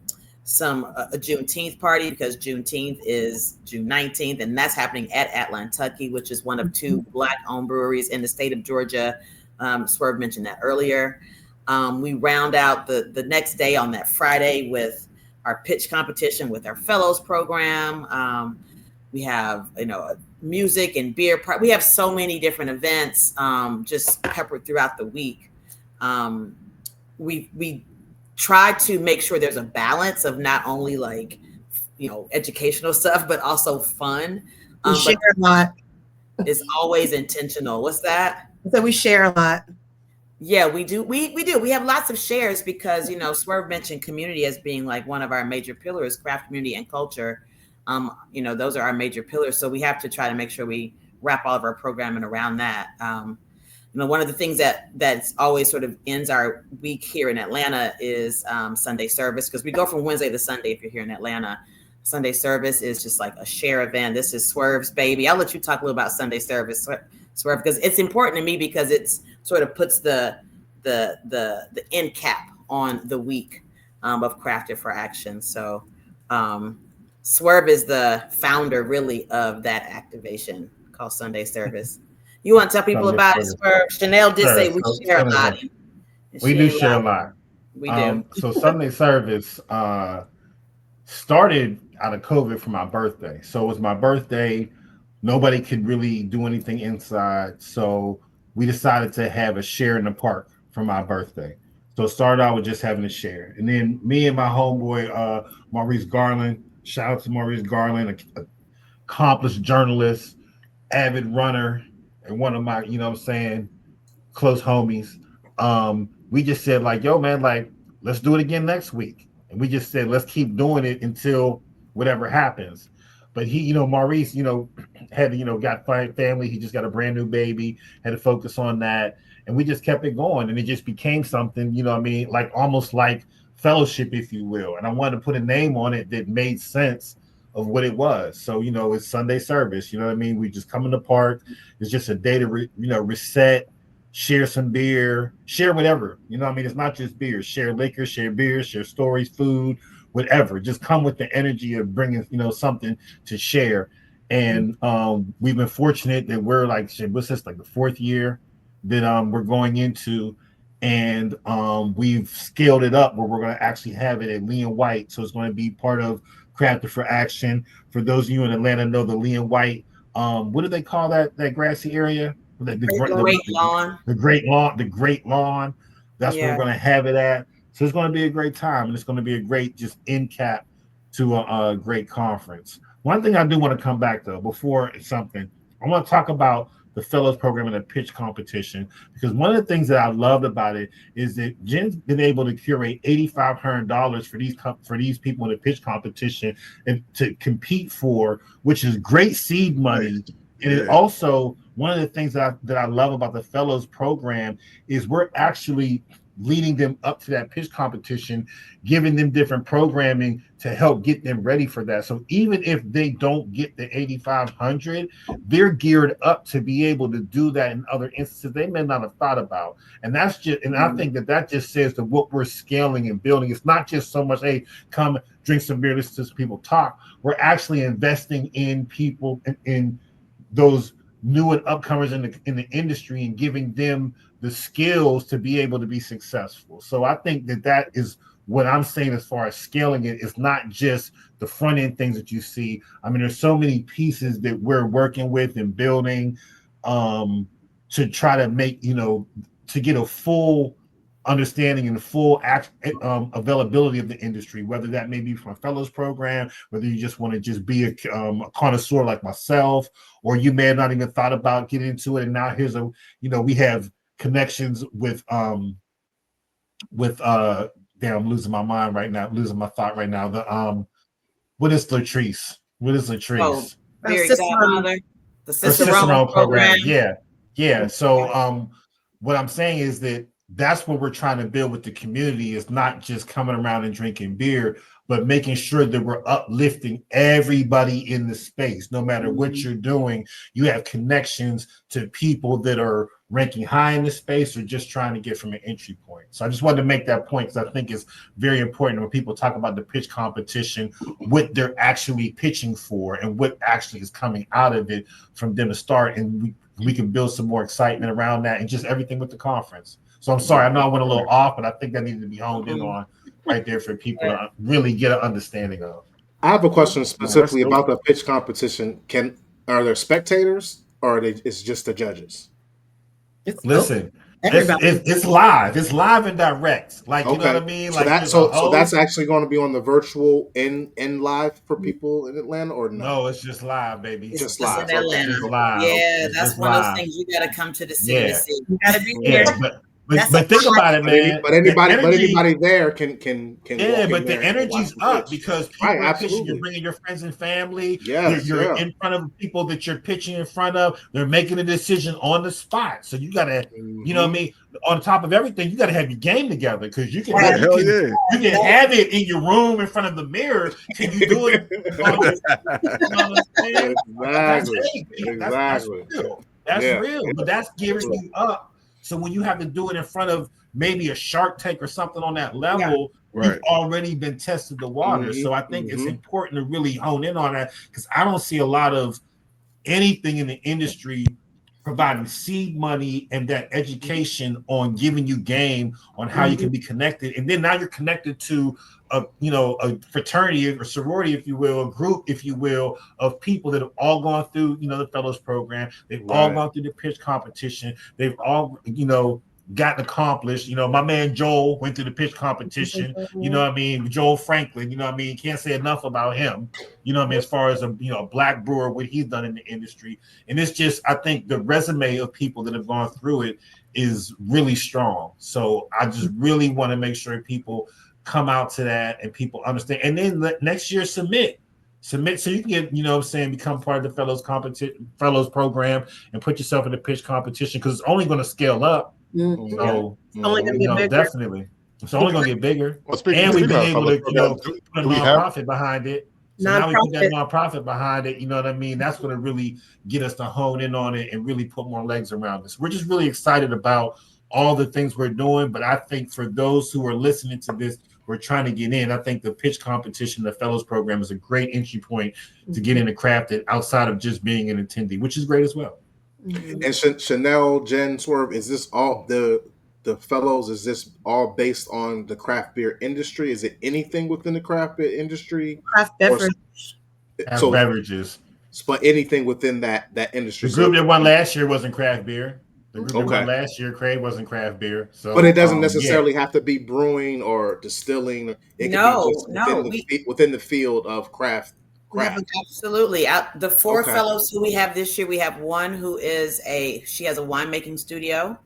Juneteenth party, because Juneteenth is June 19th, and that's happening at Atlantucky, which is one of two Black-owned breweries in the state of Georgia. Swirv mentioned that earlier. We round out the next day on that Friday with our pitch competition with our fellows program. We have, music and beer. We have so many different events just peppered throughout the week. We try to make sure there's a balance of not only educational stuff, but also fun. We share a lot. It's always intentional. What's that? So we share a lot. Yeah, we do. We do. We have lots of shares because, Swirv mentioned community as being like one of our major pillars, craft community and culture. Those are our major pillars. So we have to try to make sure we wrap all of our programming around that. One of the things that's always sort of ends our week here in Atlanta is Sunday service, because we go from Wednesday to Sunday if you're here in Atlanta. Sunday service is just like a share event. This is Swirv's baby. I'll let you talk a little about Sunday service, Swirv, because it's important to me because it's sort of puts the end cap on the week of Crafted for Action. So Swirv is the founder really of that activation called Sunday service. You want to tell people about it, Swirv? Shanelle did say we share a lot. We do share a lot. We do. So Sunday service started out of COVID for my birthday. So it was my birthday. Nobody could really do anything inside. So we decided to have a share in the park for my birthday. So it started out with just having a share. And then me and my homeboy, Maurice Garland, shout out to Maurice Garland, accomplished journalist, avid runner, and one of my, close homies. We just said yo, man, let's do it again next week. And we just said, let's keep doing it until whatever happens. But he, Maurice, had, got family. He just got a brand new baby, had to focus on that. And we just kept it going. And it just became something, almost like fellowship, if you will. And I wanted to put a name on it that made sense of what it was. So, it's Sunday service. We just come in the park. It's just a day to, reset, share some beer, share whatever. It's not just beer. Share liquor, share beer, share stories, food, whatever. Just come with the energy of bringing, something to share. And we've been fortunate that we're what's this, the fourth year that we're going into. And we've scaled it up where we're going to actually have it at Lee and White. So it's going to be part of Crafted for Action. For those of you in Atlanta know the Lee and White What do they call that grassy area? The great lawn. That's where we're going to have it at. So it's going to be a great time, and it's going to be a great just end cap to a great conference. One thing I do want to come back though before something, I want to talk about the fellows program and the pitch competition, because one of the things that I loved about it is that Jen's been able to curate $8,500 for these people in the pitch competition and to compete for, which is great seed money. And it also, one of the things that I love about the fellows program is we're actually leading them up to that pitch competition, giving them different programming to help get them ready for that. So even if they don't get the 8,500, they're geared up to be able to do that in other instances they may not have thought about. And that's just, and I think that just says that what we're scaling and building, it's not just so much, hey, come drink some beer, listen to people talk. We're actually investing in people, in those new and upcomers in the industry, and giving them the skills to be able to be successful. So I think that is what I'm saying as far as scaling it. It's not just the front end things that you see. I mean, there's so many pieces that we're working with and building to try to make, to get a full understanding and full availability of the industry, whether that may be from a fellows program, whether you just want to just be a connoisseur like myself, or you may have not even thought about getting into it. And now here's we have connections with damn, I'm losing my mind right now, losing my thought right now. What is Latrice? Oh, very godmother. The Sister program. Yeah. So what I'm saying is that's what we're trying to build with the community, is not just coming around and drinking beer, but making sure that we're uplifting everybody in the space. No matter what you're doing, you have connections to people that are ranking high in the space or just trying to get from an entry point. So I just wanted to make that point, because I think it's very important when people talk about the pitch competition, what they're actually pitching for and what actually is coming out of it from them to start. And we can build some more excitement around that, and just everything with the conference. So I'm sorry, I know I went a little off, but I think that needed to be honed in on right there for people to really get an understanding of. I have a question specifically about the pitch competition. Are there spectators, or it's just the judges? Listen, it's live. It's live and direct. Like, you know what I mean? Like, so that's actually going to be on the virtual in live for people in Atlanta, or no? No, it's just live, baby. It's just live. In Atlanta. Just live. Yeah, that's one of those things you got to come to the city to see. You got to be here. But think about it, man. But anybody there can. Yeah, but the energy's up because people are pitching. You're bringing your friends and family. You're in front of people that you're pitching in front of. They're making a decision on the spot. So you gotta, you know what I mean. On top of everything, you gotta have your game together, because you can have it in your room in front of the mirror. Can you do it? Exactly. That's real. But that's gearing you up. So when you have to do it in front of maybe a Shark Tank or something on that level, you've already been tested the water. So I think it's important to really hone in on that, because I don't see a lot of anything in the industry providing seed money and that education on giving you game on how you can be connected. And then now you're connected to a fraternity or sorority, if you will, a group, if you will, of people that have all gone through, the fellows program. They've all gone through the pitch competition. They've all, gotten accomplished. My man Joel went through the pitch competition. You know what I mean? Joel Franklin, you know what I mean? Can't say enough about him. You know what I mean? As far as a black brewer, what he's done in the industry. And it's just, I think the resume of people that have gone through it is really strong. So I just really want to make sure people come out to that and people understand. And then next year submit so you can get, become part of the fellows program and put yourself in the pitch competition, because it's only going to scale up. So only going to get bigger. Definitely, it's only going to get bigger. And we've been able to put a nonprofit behind it. So now we put that nonprofit behind it. You know what I mean? That's going to really get us to hone in on it and really put more legs around this. We're just really excited about all the things we're doing. But I think for those who are listening to this, we're trying to get in. I think the pitch competition, the fellows program, is a great entry point to get into crafted outside of just being an attendee, which is great as well. And Shanelle, Jen, Swirv, is this all the fellows? Is this all based on the craft beer industry? Is it anything within the craft beer industry? Craft beverage. Beverages. but anything within that industry. The group that won last year wasn't craft beer. The group that Okay. won last year, Craig, wasn't craft beer. So, But it doesn't necessarily have to be brewing or distilling. It can be just within the field of craft. Absolutely. The four fellows who we have this year, we have one who she has a winemaking studio.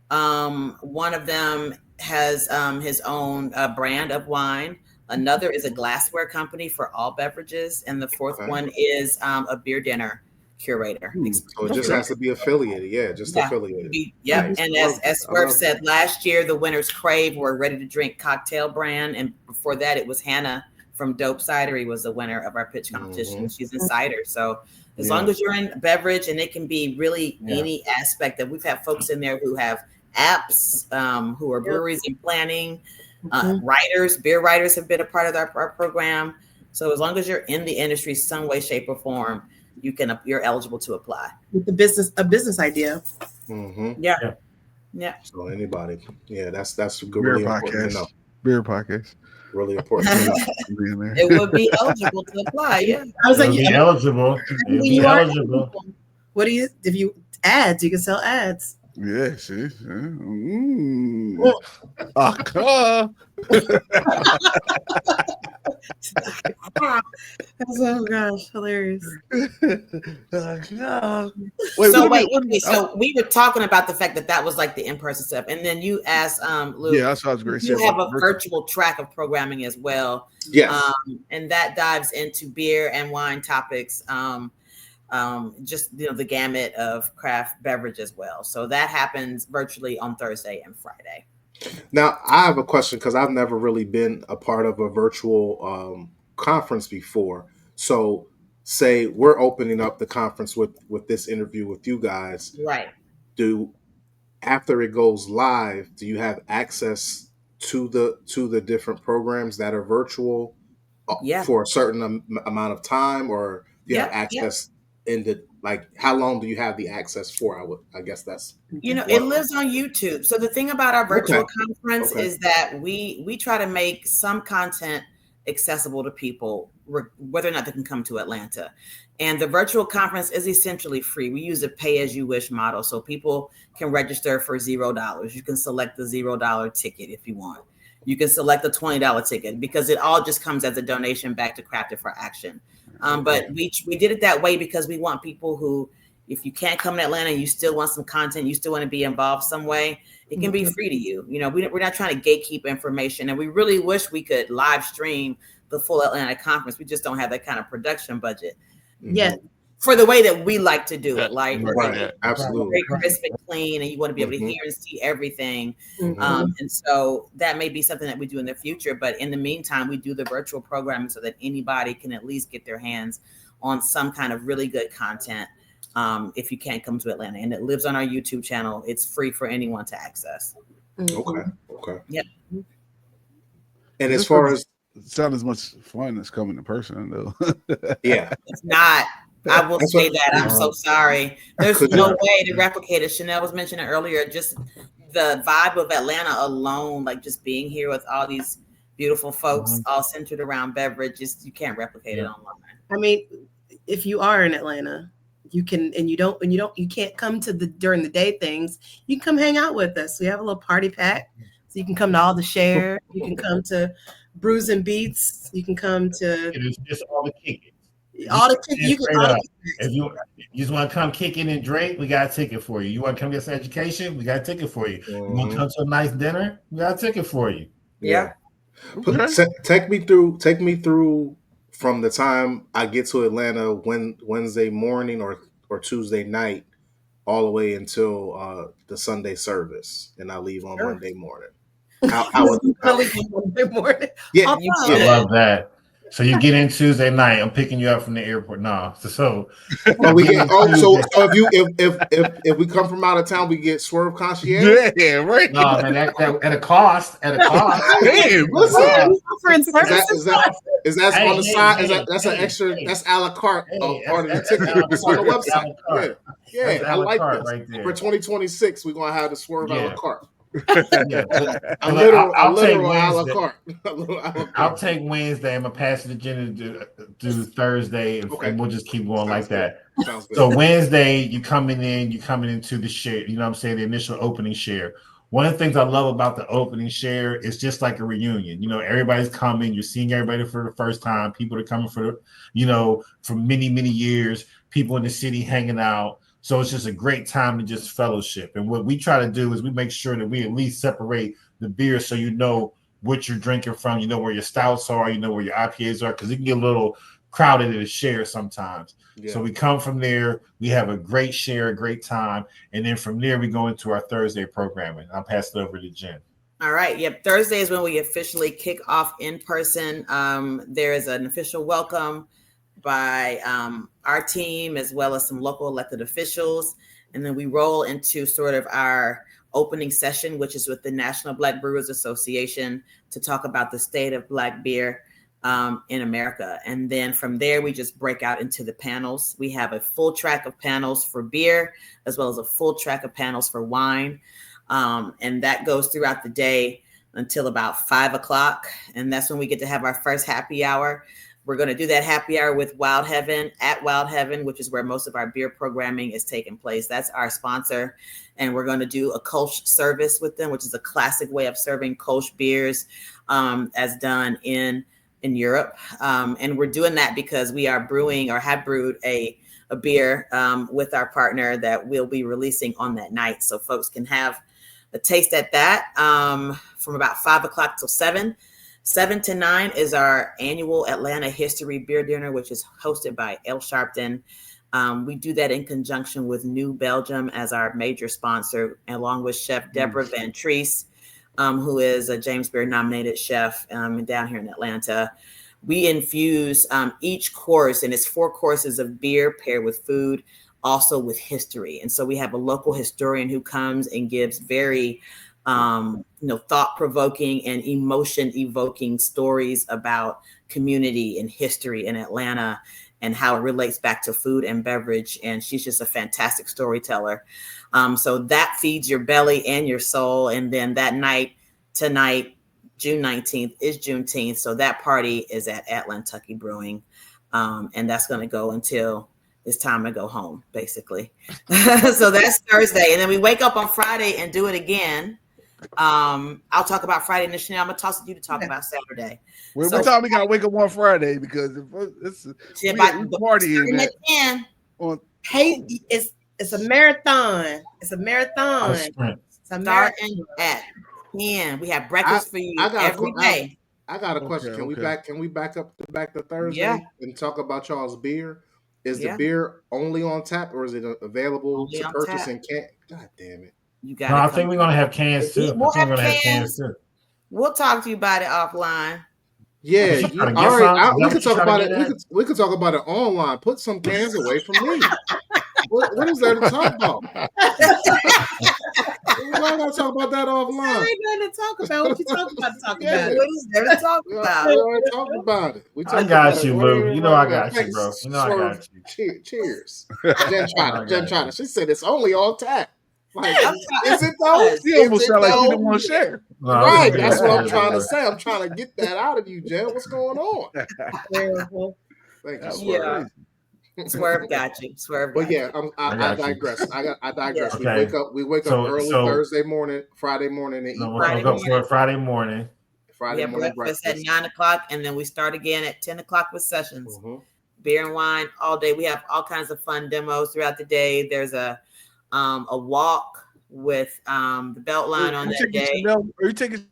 One of them has his own brand of wine. Another is a glassware company for all beverages, and the fourth one is a beer dinner curator. So it just has to be affiliated, affiliated. Yep. Nice. And as Swirv said, last year the winners Crave were ready to drink cocktail brand, and before that it was Hannah from Dope Cidery was the winner of our pitch competition. She's in cider, so as long as you're in beverage, and it can be really any aspect. That we've had folks in there who have apps, who are breweries and planning. Writers, beer writers have been a part of our program. So as long as you're in the industry, some way, shape, or form, you're eligible to apply. With a business idea. Yeah. So anybody, that's good. Beer really podcast. Important to know. Beer podcast. Really important. It would be eligible to apply. Yeah. I was like, eligible. You are eligible. What do you? If you ads, you can sell ads. Yeah, see. Oh gosh, hilarious. So we were talking about the fact that was like the in-person stuff, and then you asked Luke. Yeah, that sounds great. You have a virtual track of programming as well. Yes. And that dives into beer and wine topics. Just the gamut of craft beverage as well. So that happens virtually on Thursday and Friday. Now I have a question because I've never really been a part of a virtual conference before. So say we're opening up the conference with this interview with you guys. Right. After it goes live, do you have access to the different programs that are virtual for a certain amount of time, or do you have access into how long do you have the access for? I guess that's it lives on YouTube. So the thing about our virtual conference is that we try to make some content accessible to people, whether or not they can come to Atlanta. And the virtual conference is essentially free. We use a pay-as-you-wish model, so people can register for $0. You can select the $0 ticket if you want. You can select the $20 ticket because it all just comes as a donation back to Crafted for Action. But we did it that way because we want people who, if you can't come to Atlanta, you still want some content, you still want to be involved some way, it can be free to you. We're not trying to gatekeep information, and we really wish we could live stream the full Atlanta conference. We just don't have that kind of production budget. Yeah. For the way that we like to do it, absolutely very crisp and clean, and you want to be able to hear and see everything. And so that may be something that we do in the future. But in the meantime, we do the virtual programming so that anybody can at least get their hands on some kind of really good content if you can't come to Atlanta. And it lives on our YouTube channel. It's free for anyone to access. Okay. Yep. And as far as it's not as much fun as coming in person, though. It's not. I will say that. I'm so sorry. There's no way to replicate it. Shanelle was mentioning earlier, just the vibe of Atlanta alone, like just being here with all these beautiful folks, all centered around beverages, you can't replicate it online. I mean, if you are in Atlanta, you can, and you can't come to the during the day things. You can come hang out with us. We have a little party pack, so you can come to all the share. You can come to Brews and Beats. You can come to. It's just all the kicking. All the you can. If you just want to come kick in and drink, we got a ticket for you. You want to come get some education, we got a ticket for you. You want to come to a nice dinner, we got a ticket for you. Yeah. Take me through from the time I get to Atlanta Wednesday morning or Tuesday night, all the way until the Sunday service, and I leave on Monday morning. How Monday morning? Yeah, I love that. So you get in Tuesday night. I'm picking you up from the airport. No, so we get. So if we come from out of town, we get Swirv concierge. Yeah, right. No, man, at a cost. At a cost. Damn, listen. Is that on the hey, side? Hey, that's an extra? That's a la carte part of the ticket. It's on the website. Yeah, I like this. right there. For 2026, we're gonna have the Swirv a la carte. Yeah, A I'll take literal a la Wednesday. carte. I'll take Wednesday. I'm gonna pass the agenda to do Thursday, and we'll just keep going like that. Sounds good. So Wednesday, you're coming into the share. You know what I'm saying? The initial opening share. One of the things I love about the opening share is just like a reunion. You know, everybody's coming. You're seeing everybody for the first time. People are coming for many, many years. People in the city hanging out. So it's just a great time to just fellowship. And what we try to do is we make sure that we at least separate the beer so you know what you're drinking from. You know where your stouts are. You know where your IPAs are, because it can get a little crowded in a share sometimes. Yeah. So we come from there. We have a great share, a great time. And then from there, we go into our Thursday programming. I'll pass it over to Jen. All right. Yep. Thursday is when we officially kick off in person. There is an official welcome by our team as well as some local elected officials. And then we roll into sort of our opening session, which is with the National Black Brewers Association, to talk about the state of Black beer in America. And then from there, we just break out into the panels. We have a full track of panels for beer, as well as a full track of panels for wine. And that goes throughout the day until about 5 o'clock. And that's when we get to have our first happy hour. We're going to do that happy hour with Wild Heaven at Wild Heaven, which is where most of our beer programming is taking place. That's our sponsor. And we're going to do a Kolsch service with them, which is a classic way of serving Kolsch beers as done in Europe. And we're doing that because we are brewing or have brewed a beer with our partner that we'll be releasing on that night. So folks can have a taste at that from about 5 o'clock till 7. 7 to 9 is our annual Atlanta History Beer Dinner, which is hosted by El Sharpton. We do that in conjunction with New Belgium as our major sponsor, along with Chef Deborah Van Treese, who is a James Beard nominated chef down here in Atlanta. We infuse each course, and it's 4 courses of beer paired with food, also with history. And so we have a local historian who comes and gives very thought-provoking and emotion-evoking stories about community and history in Atlanta and how it relates back to food and beverage. And she's just a fantastic storyteller. So that feeds your belly and your soul. And then that night, tonight, June 19th is Juneteenth. So that party is at Atlantucky Brewing. And that's going to go until it's time to go home, basically. So that's Thursday. And then we wake up on Friday and do it again. I'll talk about Friday, and Shanelle, I'm gonna toss it to you to talk about Saturday. What time we gotta wake up on Friday? Because it's partying hey, it's a marathon. It's a marathon. Starting at 10. We have breakfast for you every day. I got a question. Can we back up to Thursday and talk about y'all's beer? Is the beer only on tap, or is it available only to purchase in can? God damn it. I think we're gonna have cans too. We'll have cans too. We'll talk to you about it offline. Yeah, all right. We could talk about it. We could talk about it online. Put some cans away from me. What is there to talk about? Why not talk about that offline? I ain't going to talk about what you talking about. Talk about it. What is there to talk about? Talk about it. I got you, Lou. You know I got you, bro. You know I got you. Cheers. Jen China. She said it's only on tap. Like, is it though? You almost sound like you didn't want to share. Right. That's what I'm trying to say. I'm trying to get that out of you, Jen. What's going on? Thank you. Yeah. Swerve got you. But yeah, I digress. I digress. Okay. We wake up early Thursday morning, Friday morning, and eat Friday morning. Friday morning breakfast at 9 o'clock, and then we start again at 10 o'clock with sessions. Mm-hmm. Beer and wine all day. We have all kinds of fun demos throughout the day. There's a walk with the Beltline on that day. Are you taking?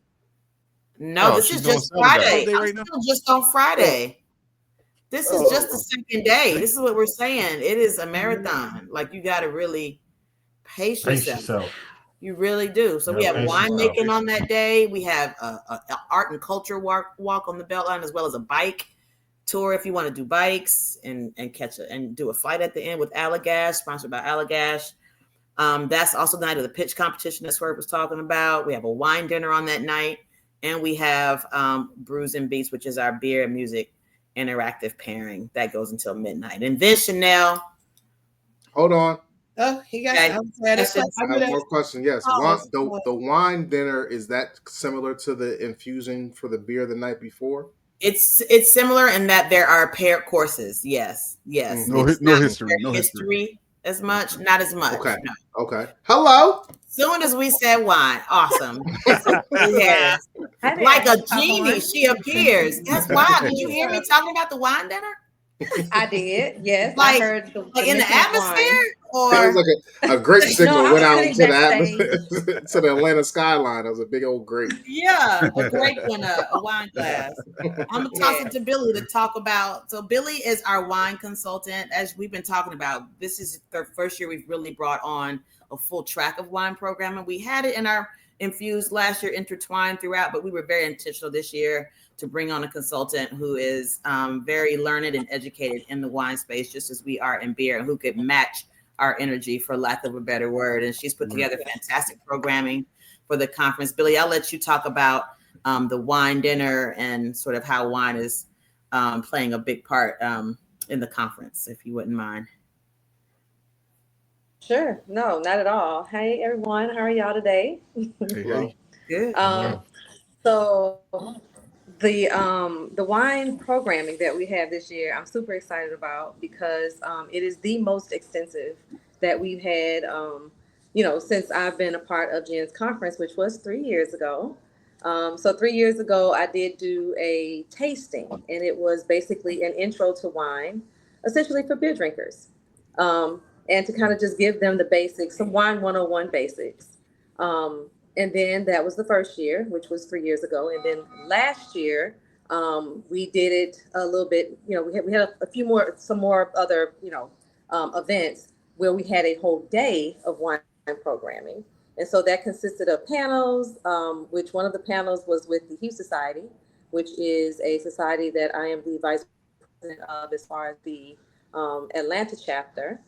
No, this is just Friday. I'm still just on Friday. This is just the second day. This is what we're saying. It is a marathon. Like, you got to really pace yourself. You really do. So we have winemaking on that day. We have a art and culture walk on the Beltline, as well as a bike tour if you want to do bikes and do a flight at the end with Allagash, sponsored by Allagash. That's also the night of the pitch competition that Swirv was talking about. We have a wine dinner on that night, and we have Brews and Beats, which is our beer and music interactive pairing that goes until midnight. And then Shanelle, hold on. Oh, he got. Okay. I had a question. I have more questions. Yes, Oh, the wine dinner, is that similar to the infusion for the beer the night before? It's similar in that there are paired courses. Yes. No, It's no not history. paired No history. as much. Not as much. Okay. No. Okay. Hello. Soon as we said wine, awesome. Yes. Like a genie, she appears. That's wild. Did you hear me talking about the wine dinner? I did. Yes, Like, I heard like in the atmosphere, or That was like a great signal No, went I out was into the sitting atmosphere, to the Atlanta skyline. That was a big old grape. yeah, a grape and a wine glass. I'm gonna toss it to Billy to talk about. So Billy is our wine consultant, as we've been talking about. This is the first year we've really brought on a full track of wine programming. We had it in our infused last year, intertwined throughout, but we were very intentional this year to bring on a consultant who is very learned and educated in the wine space, just as we are in beer, and who could match our energy, for lack of a better word. And she's put together fantastic programming for the conference. Billy, I'll let you talk about the wine dinner and sort of how wine is playing a big part in the conference, if you wouldn't mind. Sure. No, not at all. Hey, everyone. How are y'all today? Hey. Good. So the wine programming that we have this year, I'm super excited about, because it is the most extensive that we've had, since I've been a part of Jen's conference, which was 3 years ago. So 3 years ago, I did do a tasting, and it was basically an intro to wine, essentially for beer drinkers, and to kind of just give them the basics, some wine 101 basics. And then that was the first year, which was 3 years ago. And then last year, we did it a little bit, we had some more other, events where we had a whole day of wine programming. And so that consisted of panels, which one of the panels was with the Hughes Society, which is a society that I am the vice president of as far as the Atlanta chapter.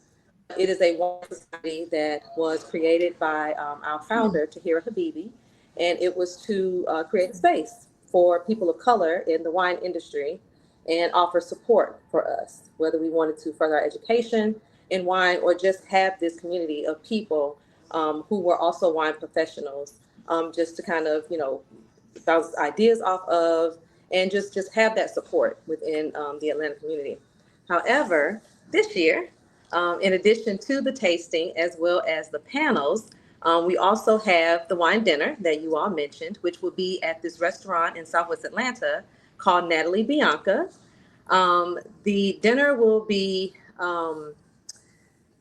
It is a wine society that was created by our founder, Tahira Habibi, and it was to create a space for people of color in the wine industry and offer support for us, whether we wanted to further our education in wine or just have this community of people who were also wine professionals, just to kind of, bounce ideas off of and just have that support within the Atlanta community. However, this year, in addition to the tasting as well as the panels, we also have the wine dinner that you all mentioned, which will be at this restaurant in Southwest Atlanta called Natalie Bianca. The dinner will be,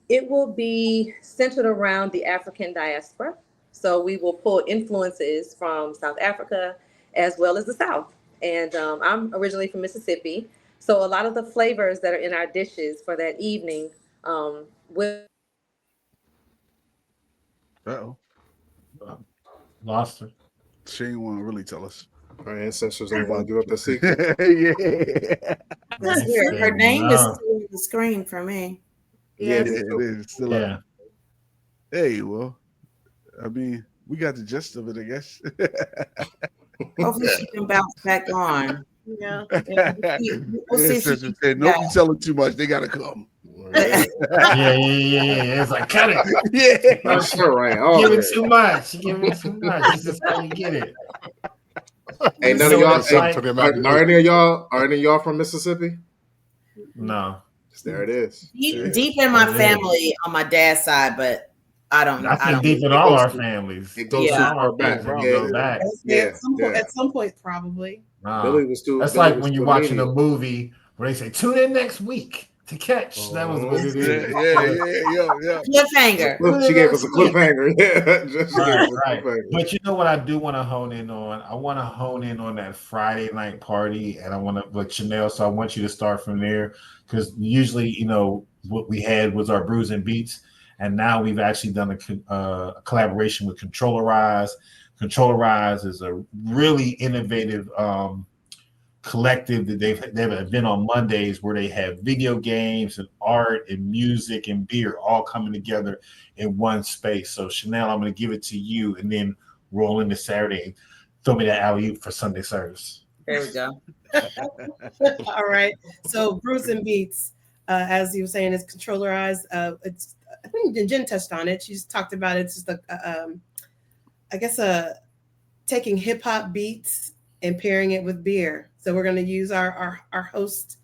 it will be centered around the African diaspora. So we will pull influences from South Africa as well as the South. And I'm originally from Mississippi. So a lot of the flavors that are in our dishes for that evening with Lost her. She ain't want to really tell us. Our ancestors ain't want to give up the secret. Yeah. That's weird. Her name is still on the screen for me. Yeah, it is still Yeah. up. Hey, well, I mean, we got the gist of it, I guess. Hopefully she can bounce back on. Yeah. We'll see if she can Nobody telling too much. They gotta come. Yeah. It's like, cut it. Yeah. That's right. Give it too much. Give it too much. This is how you get it. Hey, none of y'all. Are any of y'all from Mississippi? No. There it is. Deep in my family on my dad's side, but I don't. I think deep in all our families. It goes too far back. At some point, probably. Billy was too. That's like when you're watching a movie where they say, "Tune in next week to catch." That was what it is. Yeah. Cliffhanger. She gave us a cliffhanger. Yeah. Right. But you know what I do want to hone in on? I want to hone in on that Friday night party, and I want to with Shanelle. So I want you to start from there, because usually, what we had was our brews and beats, and now we've actually done a collaboration with Controllerize. Controllerize is a really innovative collective that they have an event on Mondays where they have video games and art and music and beer all coming together in one space. So Shanelle, I'm going to give it to you, and then roll into Saturday and throw me that alley-oop for Sunday service. There we go. All right. So Brews and Beats, as you were saying, is Controllerize. It's I think Jen touched on it. She's talked about it. It's just I guess taking hip hop beats and pairing it with beer. So we're going to use our host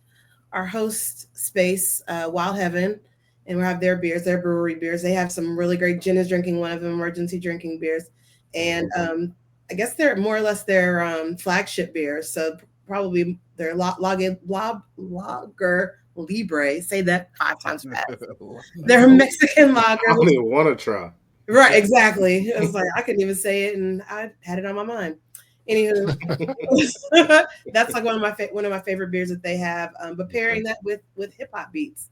space, Wild Heaven, and we'll have their beers, their brewery beers. They have some really great. Jen is drinking one of them, emergency drinking beers, and I guess they're more or less their flagship beers. So probably their Lager Libre. Say that 5 times fast. They're a Mexican lager. I don't even want to try. Right, exactly. I was like, I couldn't even say it, and I had it on my mind. Anywho, that's like one of my favorite beers that they have. But pairing that with hip hop beats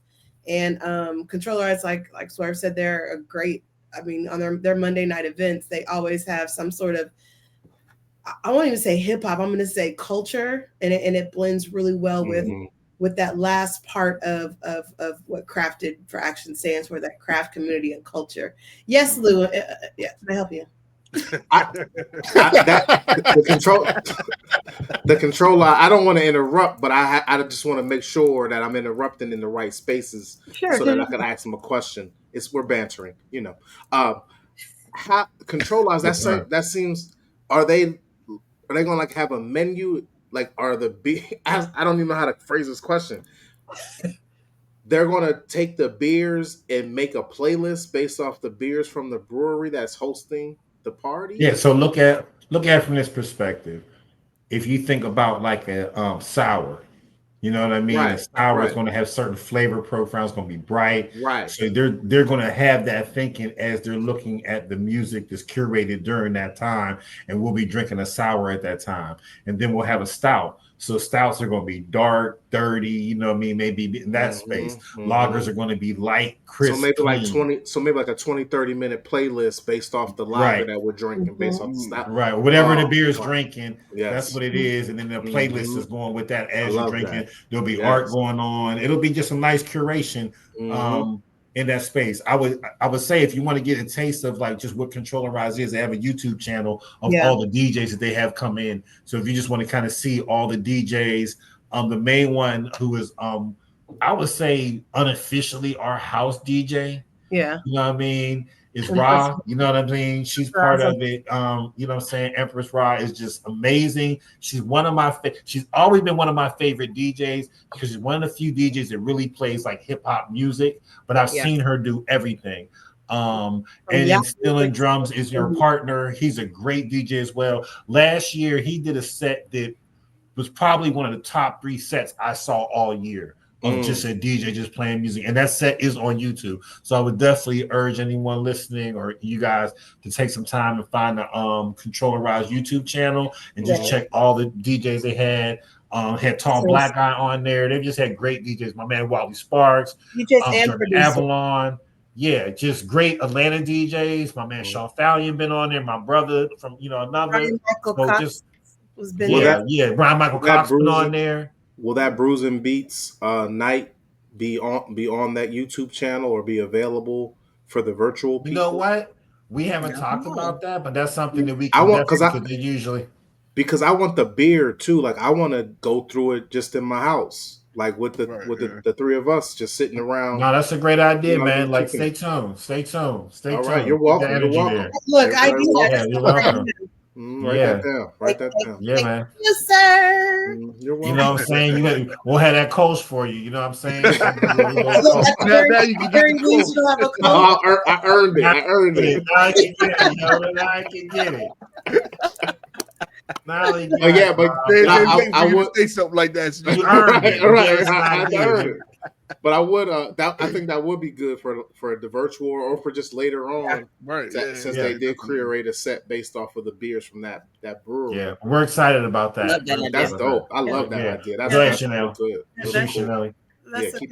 and Controller, it's like Swirv said, they're a great. I mean, on their Monday night events, they always have some sort of. I won't even say hip hop. I'm going to say culture, and it blends really well with that last part of what Crafted for Action stands for, that craft community and culture. Yes, Lou. Yeah, can I help you? The controller. I don't want to interrupt, but I just want to make sure that I'm interrupting in the right spaces, so that I can ask them a question. We're bantering, you know. How controllers? That seems. Are they going to like have a menu? Like, are I don't even know how to phrase this question. They're going to take the beers and make a playlist based off the beers from the brewery that's hosting the party. Yeah. So look at it from this perspective. If you think about like a sour, you know what I mean? Right, a sour is going to have certain flavor profiles, going to be bright. Right. So they're going to have that thinking as they're looking at the music that's curated during that time, and we'll be drinking a sour at that time, and then we'll have a stout. So stouts are going to be dark, dirty, you know what I mean? Maybe in that space. Lagers are going to be light, crisp. So maybe clean. like a 20-30 minute playlist based off the lager that we're drinking, based off the stout. Right. Whatever the beer is drinking, yes. That's what it is. And then the playlist is going with that as you're drinking. There'll be art going on. It'll be just a nice curation in that space. I would say if you want to get a taste of like just what Controller Rise is, they have a YouTube channel of all the DJs that they have come in. So if you just want to kind of see all the DJs, the main one who is I would say unofficially our house DJ. Yeah. You know what I mean? Is Ra, you know what I mean? She's part of it. You know what I'm saying? Empress Ra is just amazing. She's she's always been one of my favorite DJs because she's one of the few DJs that really plays like hip hop music, but I've seen her do everything. And then Stealing Drums is your partner. He's a great DJ as well. Last year, he did a set that was probably one of the top 3 sets I saw all year. Of just a DJ just playing music, and that set is on YouTube. So I would definitely urge anyone listening or you guys to take some time and find the Controller Rise YouTube channel and just check all the DJs they had. Had Tall Black Guy on there. They just had great DJs. My man Wally Sparks, Avalon. Yeah, just great Atlanta DJs. My man Sean Fallion been on there. My brother from another. Brian Michael Cox been on there. Will that Bruising Beats night be on that YouTube channel or be available for the virtual people? You know what? We haven't talked about that, but that's something that we can because I want the beer too. Like I want to go through it just in my house, like with the 3 of us just sitting around. No, that's a great idea, man. Like stay tuned. All right, you're welcome. Look, you're welcome. Write that down. Yeah, man. Thank you, sir. You're welcome. You know what I'm saying? We'll have that coach for you. You know what I'm saying? Now you can get the coach. I earned it. Now I can get it. I would say something like that. So you earned it. I earned it. But I would I think that would be good for the virtual or for just later on, since they did curate a set based off of the beers from that brewery. Yeah, we're excited about that. That's dope. I love that idea. That's Chanel. Good. That's a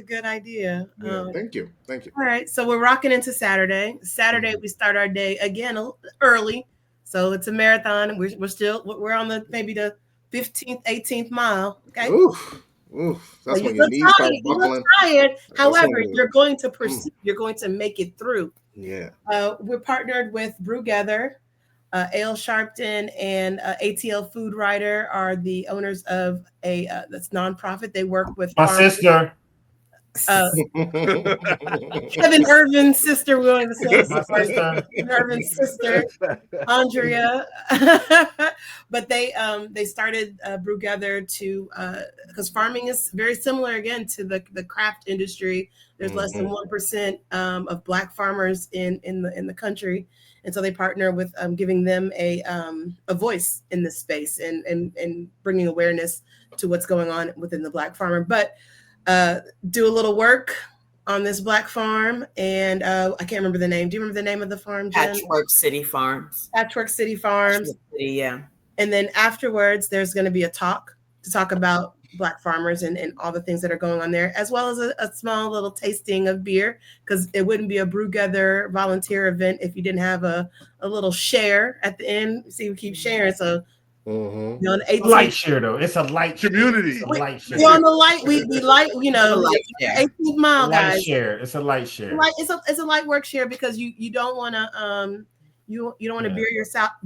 good idea. Thank you. All right, so we're rocking into Saturday. We start our day again early, so it's a marathon. We're on maybe the 15th, 18th mile. Okay. Oof, that's when your knees start buckling. You look tired. However, you're going to pursue. You're going to make it through. Yeah. We're partnered with Brewgether. Ale Sharpton and ATL Food Writer are the owners of that's nonprofit. They work with my sister. Kevin Irvin's sister, we wanted to say My sister. Kevin Irvin's sister, Andrea. But they started Brewgether to because farming is very similar again to the craft industry. There's less than 1% of Black farmers in the country, and so they partner with giving them a voice in this space and bringing awareness to what's going on within the Black farmer. But do a little work on this Black farm, and I can't remember the name. Do you remember the name of the farm, Jen? Patchwork City Farms. Patchwork City Farms. Yeah. And then afterwards, there's going to be a talk to talk about Black farmers and all the things that are going on there, as well as a small little tasting of beer, because it wouldn't be a Brewgether volunteer event if you didn't have a little share at the end. See, we keep sharing, so. You know, light share though. It's a light community. Light share. We're on the light. We light. You know, 18th mile, guys. Light share. It's a light share. It's a light work share because you don't want to you don't want to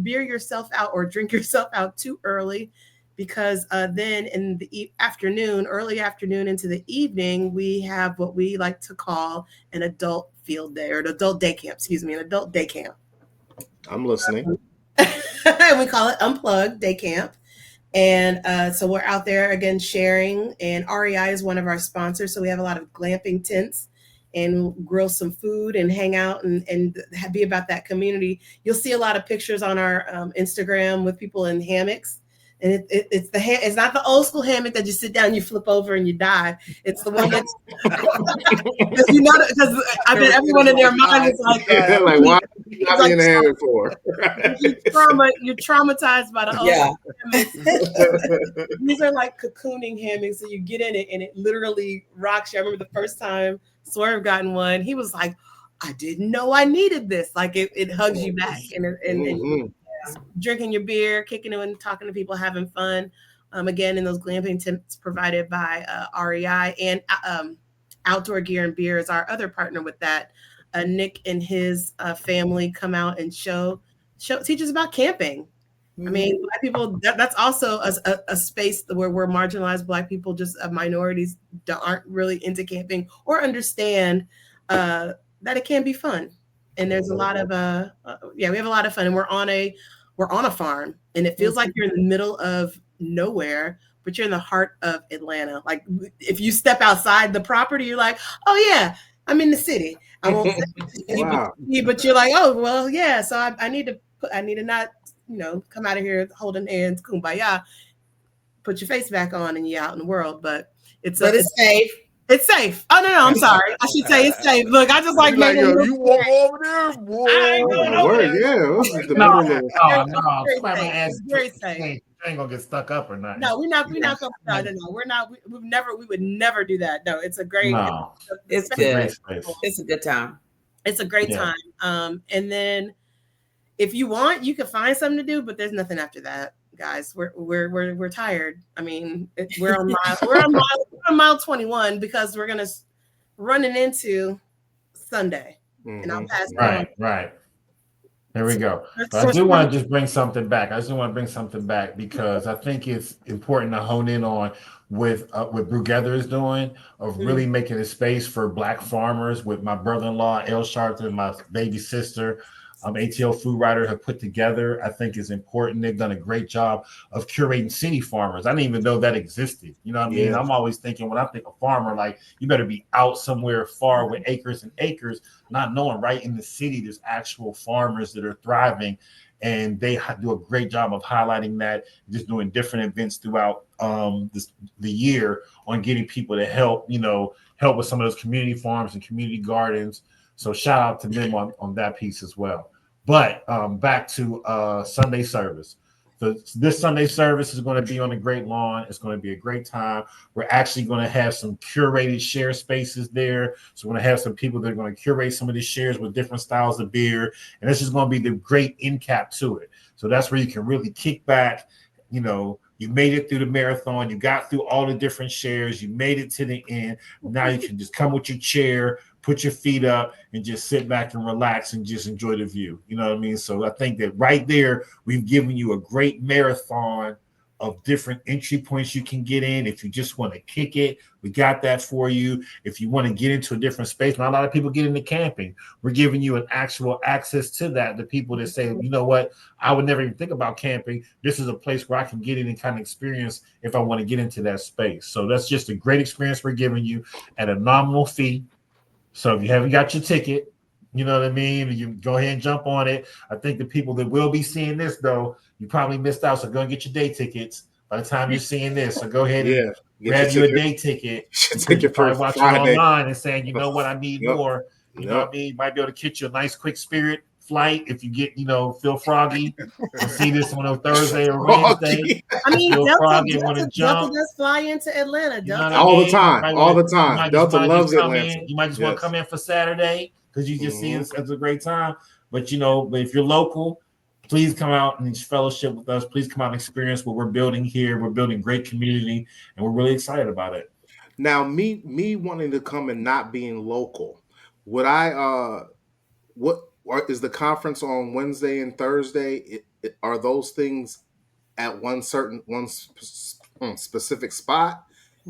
beer yourself out or drink yourself out too early, because then in the afternoon, early afternoon into the evening, we have what we like to call an adult field day, or an adult day camp. Excuse me, an adult day camp. I'm listening. We call it Unplugged Day Camp. And so we're out there again sharing, and REI is one of our sponsors. So we have a lot of glamping tents, and we'll grill some food and hang out and be about that community. You'll see a lot of pictures on our Instagram with people in hammocks. And it's not the old school hammock that you sit down, you flip over and you die. It's the one that's because I bet everyone in their mind is like, like why are you not in the hammock for? You're traumatized by the old hammocks. These are like cocooning hammocks, so you get in it and it literally rocks you. I remember the first time Swirv got in one, he was like, I didn't know I needed this. Like it hugs you back and drinking your beer, kicking it and talking to people, having fun. Again, in those glamping tents provided by REI, and Outdoor Gear and Beer is our other partner with that. Nick and his family come out and teach us about camping. I mean, Black people, that's also a space where we're marginalized Black people, just minorities that aren't really into camping or understand that it can be fun. And there's a lot of we have a lot of fun, and we're on a farm, and it feels like you're in the middle of nowhere, but you're in the heart of Atlanta. Like if you step outside the property, you're like, oh yeah, I'm in the city. I won't say but you're like, oh well, yeah. So I need to not, come out of here holding hands, kumbaya. Put your face back on, and you're out in the world. But it's safe. It's safe. Oh no, I'm sorry. I should say it's safe. Look, I just like you walk over there, boy. I ain't going over there. Yeah, no. It's very safe. Ain't gonna get stuck up or not. No, we're not gonna. No, we're not. We would never do that. No, it's a great. No, it's good. It's a good time. It's a great time. And then, if you want, you can find something to do, but there's nothing after that. Guys, we're tired. I mean, we're on mile 21 because we're gonna running into Sunday, and I'll pass. Right. There we go. But I do want to just bring something back. Because I think it's important to hone in on with what Brewgether is doing, of really making a space for Black farmers. With my brother-in-law El Sharpton and my baby sister. ATL Food Writer have put together, I think is important. They've done a great job of curating city farmers. I didn't even know that existed. You know what I mean? I'm always thinking, when I think of farmer, like you better be out somewhere far with acres and acres, not knowing right in the city there's actual farmers that are thriving. And they do a great job of highlighting that, just doing different events throughout the year on getting people to help with some of those community farms and community gardens. So shout out to them on that piece as well. But back to Sunday service. So this Sunday service is going to be on the Great Lawn. It's going to be a great time. We're actually going to have some curated share spaces there. So we're going to have some people that are going to curate some of these shares with different styles of beer. And this is going to be the great end cap to it. So that's where you can really kick back. You made it through the marathon. You got through all the different shares. You made it to the end. Now you can just come with your chair, put your feet up, and just sit back and relax and just enjoy the view. You know what I mean? So I think that right there, we've given you a great marathon of different entry points you can get in. If you just want to kick it, we got that for you. If you want to get into a different space, not a lot of people get into camping. We're giving you an actual access to that. The people that say, you know what, I would never even think about camping. This is a place where I can get in and kind of experience if I want to get into that space. So that's just a great experience we're giving you at a nominal fee. So if you haven't got your ticket, you know what I mean, you go ahead and jump on it. I think the people that will be seeing this, though, you probably missed out. So go and get your day tickets by the time you're seeing this. So go ahead and grab you a day ticket. You're probably watching online and saying, you know what, I need more. You know what I mean? You might be able to get you a nice quick Spirit flight if you get, feel froggy and see this on a Thursday or Wednesday. I mean, Delta does fly into Atlanta. Delta. All the time. Delta loves Atlanta. You might just want to come in for Saturday because you just see it as a great time. But but if you're local, please come out and fellowship with us. Please come out and experience what we're building here. We're building great community, and we're really excited about it. Now, me wanting to come and not being local, would I? Is the conference on Wednesday and Thursday? Are those things at one specific spot?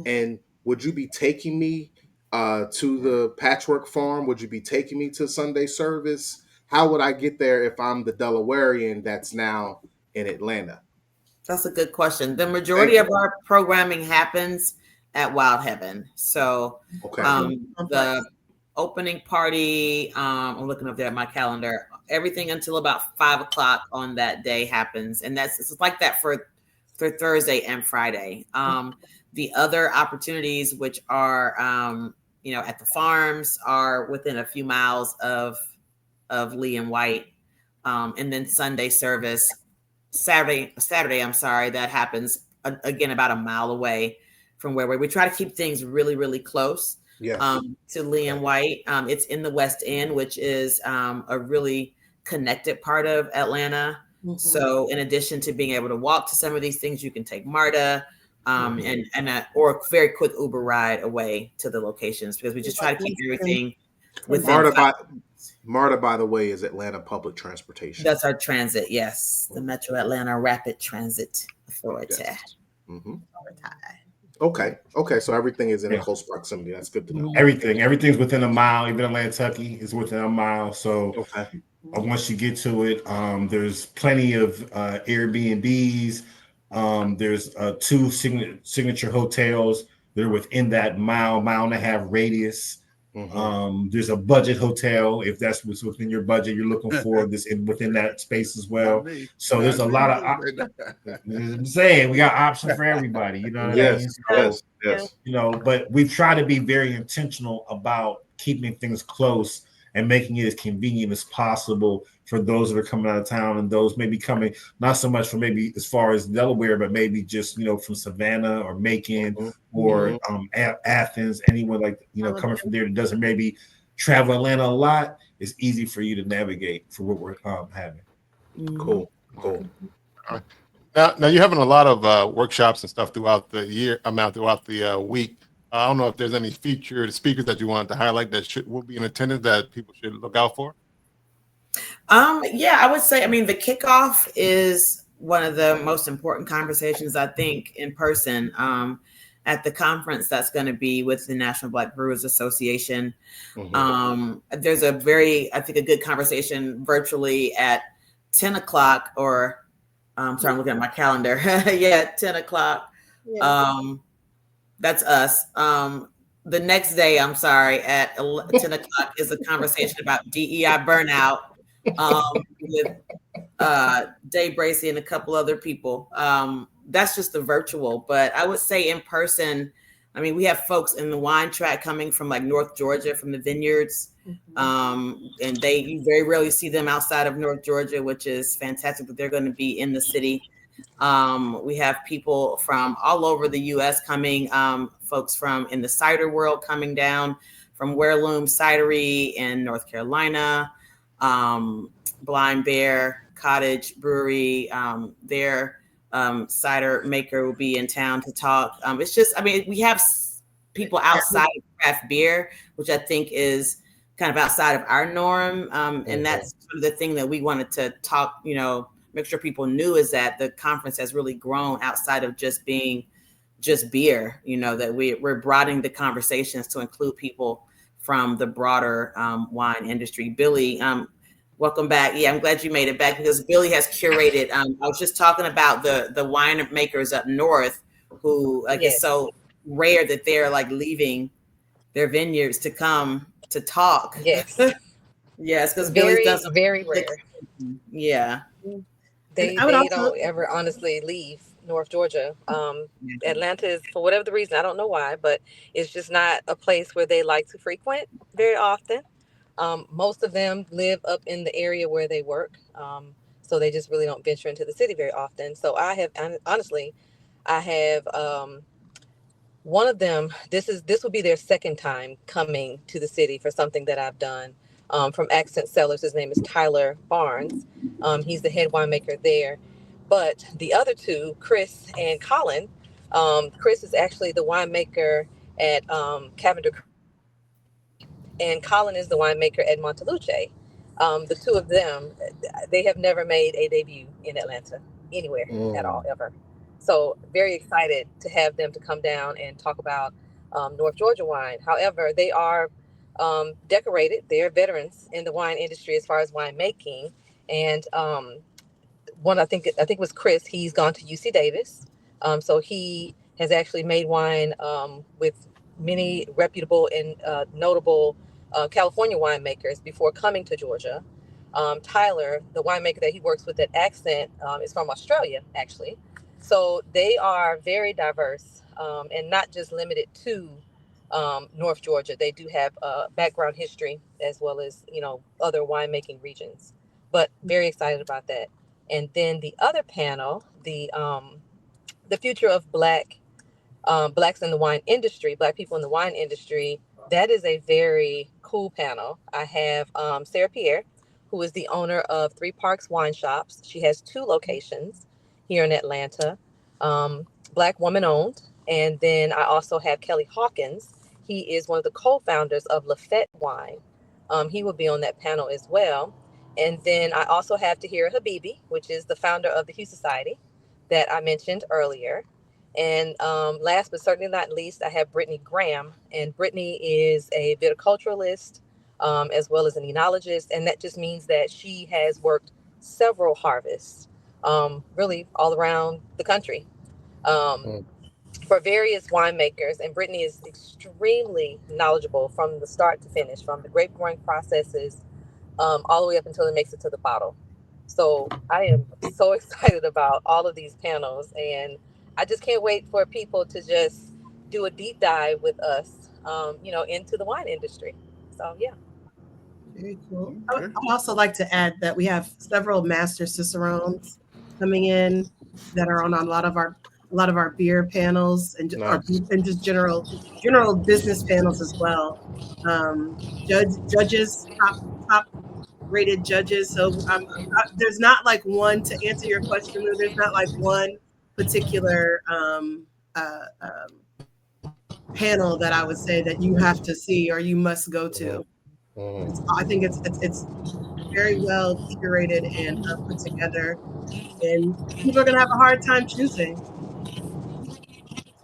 And would you be taking me to the Patchwork Farm? Would you be taking me to Sunday service? How would I get there if I'm the Delawarean that's now in Atlanta? That's a good question. The majority of our programming happens at Wild Heaven. So the opening party, I'm looking up there at my calendar, everything until about 5:00 on that day happens. And it's like that for Thursday and Friday. The other opportunities, which are, at the farms, are within a few miles of Lee and White. And then Sunday service, Saturday, that happens again about a mile away from where we try to keep things really, really close. To Lee and White. It's in the West End, which is a really connected part of Atlanta. Mm-hmm. So in addition to being able to walk to some of these things, you can take MARTA or a very quick Uber ride away to the locations, because we just try to keep everything within MARTA, by the way, is Atlanta Public Transportation. That's our transit, yes. The Metro Atlanta Rapid Transit Authority. Yes. Mm-hmm. Okay. So everything is in close proximity. That's good to know. Everything's within a mile. Even Atlantucky is within a mile. So once you get to it, there's plenty of Airbnbs. There's 2 signature hotels that are within that mile and a half radius. Mm-hmm. There's a budget hotel if that's what's within your budget. You're looking for this within that space as well. So there's a lot of. I'm saying we got options for everybody. You know what I mean? Yes. But we try to be very intentional about keeping things close and making it as convenient as possible for those that are coming out of town and those maybe coming not so much from maybe as far as Delaware, but maybe just from Savannah or Macon or Athens. Anyone coming from there that doesn't maybe travel Atlanta a lot, it's easy for you to navigate for what we're having. Cool. Now you're having a lot of workshops and stuff throughout the year. Throughout the week. I don't know if there's any featured speakers that you wanted to highlight that will be in attendance that people should look out for. I would say, the kickoff is one of the most important conversations, I think, in person at the conference that's going to be with the National Black Brewers Association. Mm-hmm. There's a good conversation virtually at 10 o'clock or I'm sorry, I'm looking at my calendar. 10 o'clock. Yeah. That's us. The next day, at 10 o'clock is a conversation about DEI burnout with Dave Bracey and a couple other people. That's just the virtual, but I would say in person, we have folks in the wine track coming from North Georgia, from the vineyards. And you very rarely see them outside of North Georgia, which is fantastic, but they're going to be in the city. We have people from all over the U.S. coming, folks from in the cider world coming down from Heirloom Cidery in North Carolina, Blind Bear Cottage Brewery, their cider maker will be in town to talk. It's just, we have people outside of craft beer, which I think is kind of outside of our norm. And that's sort of the thing that we wanted to talk, make sure people knew is that the conference has really grown outside of just being just beer, you know, that we're broadening the conversations to include people from the broader wine industry. Billy, welcome back. Yeah, I'm glad you made it back because Billy has curated. I was just talking about the wine makers up north who it's so rare that they're like leaving their vineyards to come to talk. Yes. Yes, because Billy does very rare. Yeah. They don't ever honestly leave North Georgia. Atlanta is, for whatever the reason, I don't know why, but it's just not a place where they like to frequent very often. Most of them live up in the area where they work. So they just really don't venture into the city very often. So I have one of them, this will be their second time coming to the city for something that I've done. From Accent Cellars, his name is Tyler Barnes. He's the head winemaker there. But the other two, Chris and Colin, Chris is actually the winemaker at Cavender, and Colin is the winemaker at Monteluce. The two of them, they have never made a debut in Atlanta anywhere at all, ever. So very excited to have them to come down and talk about North Georgia wine. However, they are decorated. They are veterans in the wine industry as far as wine making. And one, I think it was Chris. He's gone to UC Davis. So he has actually made wine with many reputable and notable California winemakers before coming to Georgia. Tyler, the winemaker that he works with at Accent, is from Australia, actually. So they are very diverse and not just limited to North Georgia. They do have background history as well as, you know, other winemaking regions, but very excited about that. And then the other panel, the future of blacks in the wine industry, Black people in the wine industry, that is a very cool panel. I have Sarah Pierre, who is the owner of Three Parks Wine Shops. She has 2 locations here in Atlanta, Black woman owned. And then I also have Kelly Hawkins. He is one of the co-founders of Lafette Wine. He will be on that panel as well. And then I also have Tahira Habibi, which is the founder of the Hue Society that I mentioned earlier. And last but certainly not least, I have Brittany Graham. And Brittany is a viticulturalist as well as an enologist. And that just means that she has worked several harvests, really all around the country for various winemakers. And Brittany is extremely knowledgeable from the start to finish, from the grape growing processes all the way up until it makes it to the bottle. So I am so excited about all of these panels, and I just can't wait for people to just do a deep dive with us, you know, into the wine industry. So yeah. Very cool. I would also like to add that we have several master cicerones coming in that are on a lot of our beer panels and just general business panels as well. Judges, top rated judges. So there's not like one to answer your question. There's not like one particular panel that I would say that you have to see or you must go to. I think it's very well curated and put together, and people are going to have a hard time choosing.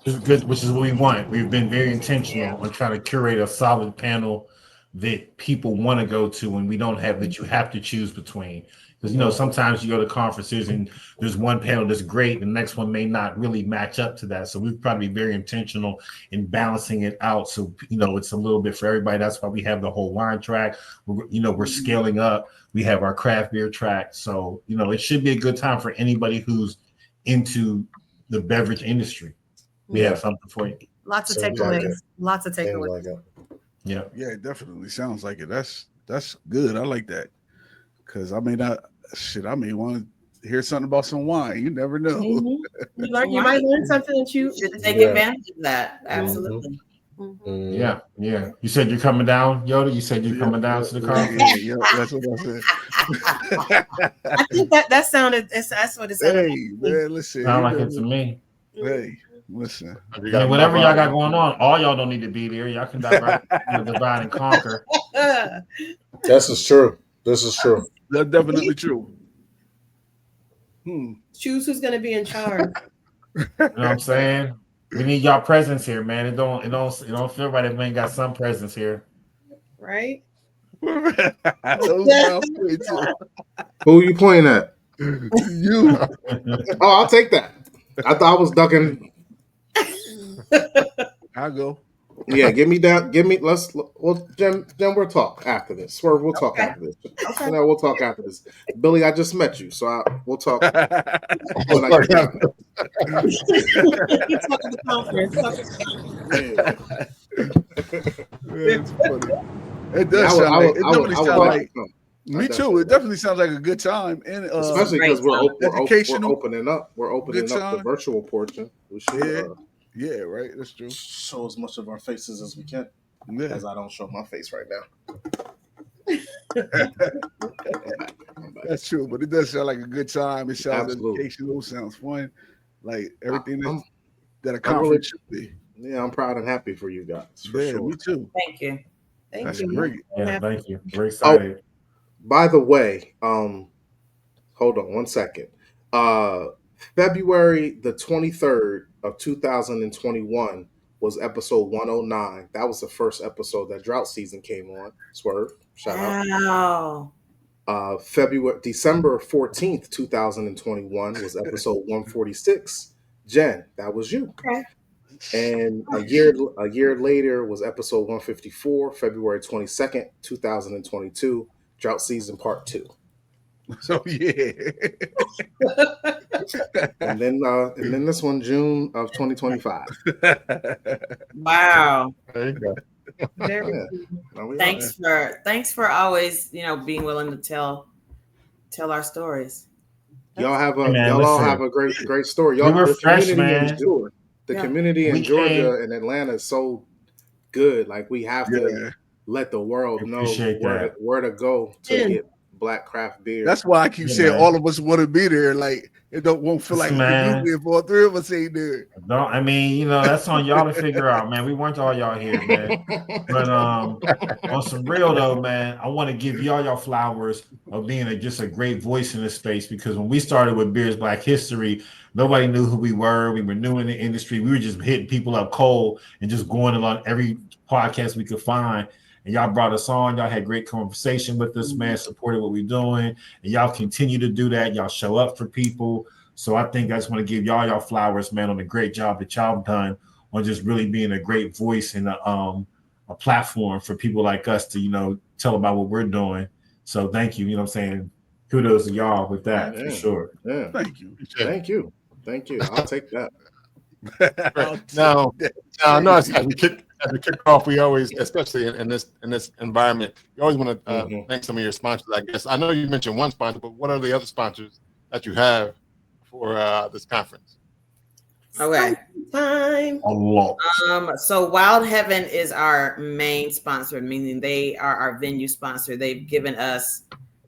Which is good, which is what we want. We've been very intentional on trying to curate a solid panel that people want to go to, and we don't have that you have to choose between. Because, you know, sometimes you go to conferences and there's one panel that's great, and the next one may not really match up to that. So we've probably very intentional in balancing it out. So, you know, it's a little bit for everybody. That's why we have the whole wine track. We're scaling up. We have our craft beer track. So, you know, it should be a good time for anybody who's into the beverage industry. We have something for you. Lots of takeaways. Lots of takeaways. Yeah, it definitely sounds like it. That's good. I like that, because I may want to hear something about some wine. You never know. Mm-hmm. You might learn something that you should take advantage of that. Absolutely. Mm-hmm. Yeah. You said you're coming down, Yoda. You said you're coming down to the conference. Yeah, that's what I said. I think that sounded. That's what it sounded. Hey, man, listen. Sound like it to me. Hey. Listen, and whatever y'all got going on, all y'all don't need to be there. Y'all can divide and conquer. This is true. That's definitely true. Choose who's gonna be in charge. You know what I'm saying? We need y'all presence here, man. It don't feel right if we ain't got some presence here. Right? Who are you pointing at? You. Oh, I'll take that. I thought I was ducking. I'll go. Yeah, give me that. Well, Jen, we'll talk after this. Swerve, we'll talk after this. Okay. We'll talk after this. Billy, I just met you, so we'll talk. When I get back. You talk at the conference. It's funny. It does sound like. It definitely sounds like. Me too. It definitely sounds like a good time, and especially because we're educational. Opening up. We're opening up the virtual portion. We should. Yeah, right. That's true. Show as much of our faces as we can. Yeah. As I don't show my face right now. That's true, but it does sound like a good time. It sounds educational. Sounds fun. Like everything that a conference should be. Yeah, I'm proud and happy for you guys. For sure. Me too. Thank you. That's great. Yeah, thank you. We're excited. By the way, hold on one second. February the 23rd of 2021 was episode 109. That was the first episode that drought season came on. Swirv, shout out. December 14th, 2021 was episode 146. Jen, that was you. Okay. And a year later was episode 154, February 22nd, 2022, drought season part 2. So yeah. and then this one, June of 2025. Wow. There you go. Thanks for always, being willing to tell our stories. Y'all all have a great story. Y'all, the fresh, man. The community in Georgia and Atlanta is so good. Like we have to let the world know where to go to get black craft beer. That's why I keep saying all of us want to be there. Like it won't feel like we can do it if all three of us ain't there. That's on y'all to figure out, man. We want all y'all here, man. But on some real though, man, I want to give y'all flowers of being just a great voice in the space, because when we started with Beers Black History, nobody knew who we were. We were new in the industry. We were just hitting people up cold and just going along every podcast we could find. And y'all brought us on. Y'all had great conversation with us, man, supported what we're doing. And y'all continue to do that. Y'all show up for people. So I think I just want to give y'all flowers, man, on the great job that y'all done on just really being a great voice and a platform for people like us to, tell about what we're doing. So thank you. You know what I'm saying? Kudos to y'all with that, for sure. Yeah. Thank you. I'll take that. Now, I know as we kick off, we always, especially in this environment, you always want to thank some of your sponsors, I guess. I know you mentioned one sponsor, but what are the other sponsors that you have for this conference? Okay. Time. A lot. So Wild Heaven is our main sponsor, meaning they are our venue sponsor. They've given us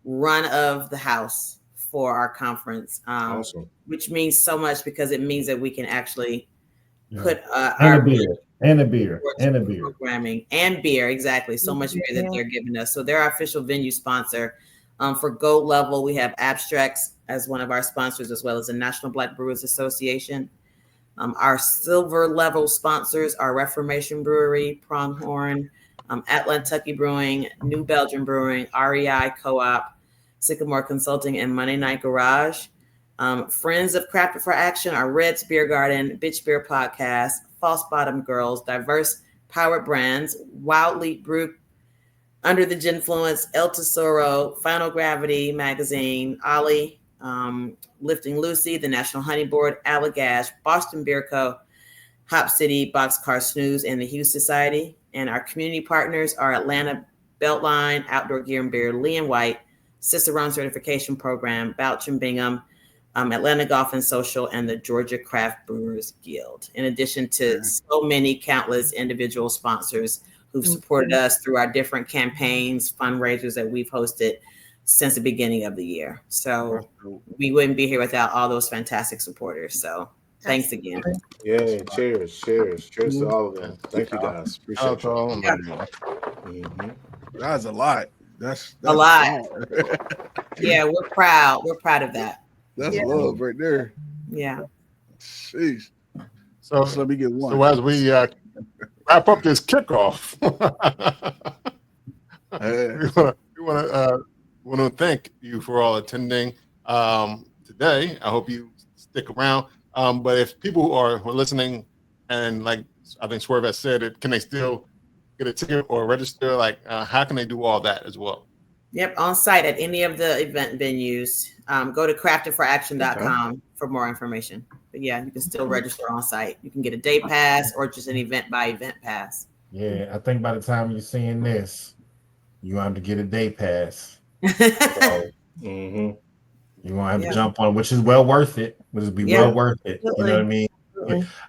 run of the house for our conference, awesome. Which means so much because it means that we can actually put our beer programming and beer, exactly. So much beer that they're giving us. So they're our official venue sponsor. For gold level, we have Abstracts as one of our sponsors, as well as the National Black Brewers Association. Our silver level sponsors are Reformation Brewery, Pronghorn, Atlantucky Brewing, New Belgium Brewing, REI Co-op, Sycamore Consulting, and Monday Night Garage. Friends of Crafted for Action are Red's Beer Garden, Bitch Beer Podcast, False Bottom Girls, Diverse Powered Brands, Wildly Brewed, Under the Ginfluence, El Tesoro, Final Gravity Magazine, Ollie, Lifting Lucy, the National Honey Board, Allagash, Boston Beer Co., Hop City, Boxcar Snooze, and the Hughes Society. And our community partners are Atlanta Beltline, Outdoor Gear and Beer, Lee and White, Cicerone Certification Program, Bouch and Bingham, Atlanta Golf and Social, and the Georgia Craft Brewers Guild, in addition to so many countless individual sponsors who've supported us through our different campaigns, fundraisers that we've hosted since the beginning of the year. So we wouldn't be here without all those fantastic supporters. So thanks again. Yeah, cheers to all of them. Thank you guys. Appreciate you. That's a lot. That's a lot. Yeah, we're proud. We're proud of that. That's love right there. Yeah. Jeez. So let me get one. So as we wrap up this kickoff, we want to thank you for all attending today. I hope you stick around. But if people who are listening, and like I think Swirv has said, can they still get a ticket or register? Like, how can they do all that as well? Yep, on site at any of the event venues. Go to craftedforaction.com for more information. But yeah, you can still register on site. You can get a day pass or just an event by event pass. Yeah, I think by the time you're seeing this, you have to get a day pass. So, you won't have to jump on, which is well worth it. Which will be well worth it. You know what I mean?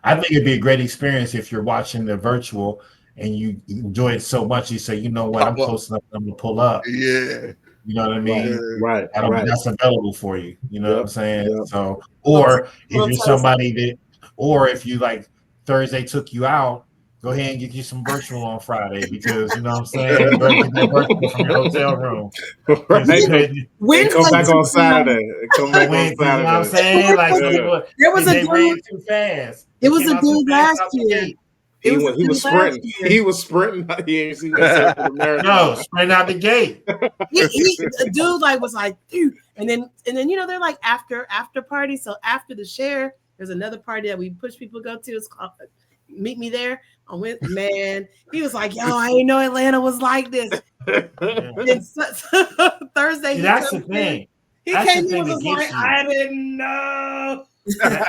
I think it'd be a great experience if you're watching the virtual and you enjoy it so much, you say, you know what, I'm close enough, I'm gonna pull up. Yeah. You know what I mean? Right. That's available for you. You know what I'm saying? So, or if you're somebody that, or if you like Thursday took you out, go ahead and get you some virtual on Friday because you know what I'm saying? You better get that virtual from your hotel room. Right. Come back on Saturday. Come back on Saturday. You know what I'm saying? Like there was a they ran too fast. It was a dude last year. He was sprinting. He was sprinting. No, sprint out the gate. The dude was like, dude, and then you know they're like after party. So after the share, there's another party that we push people to go to. It's called Meet Me There. I went, man. He was like, yo, I didn't know Atlanta was like this. And Thursday, that's the thing. He came in and was like, I didn't know.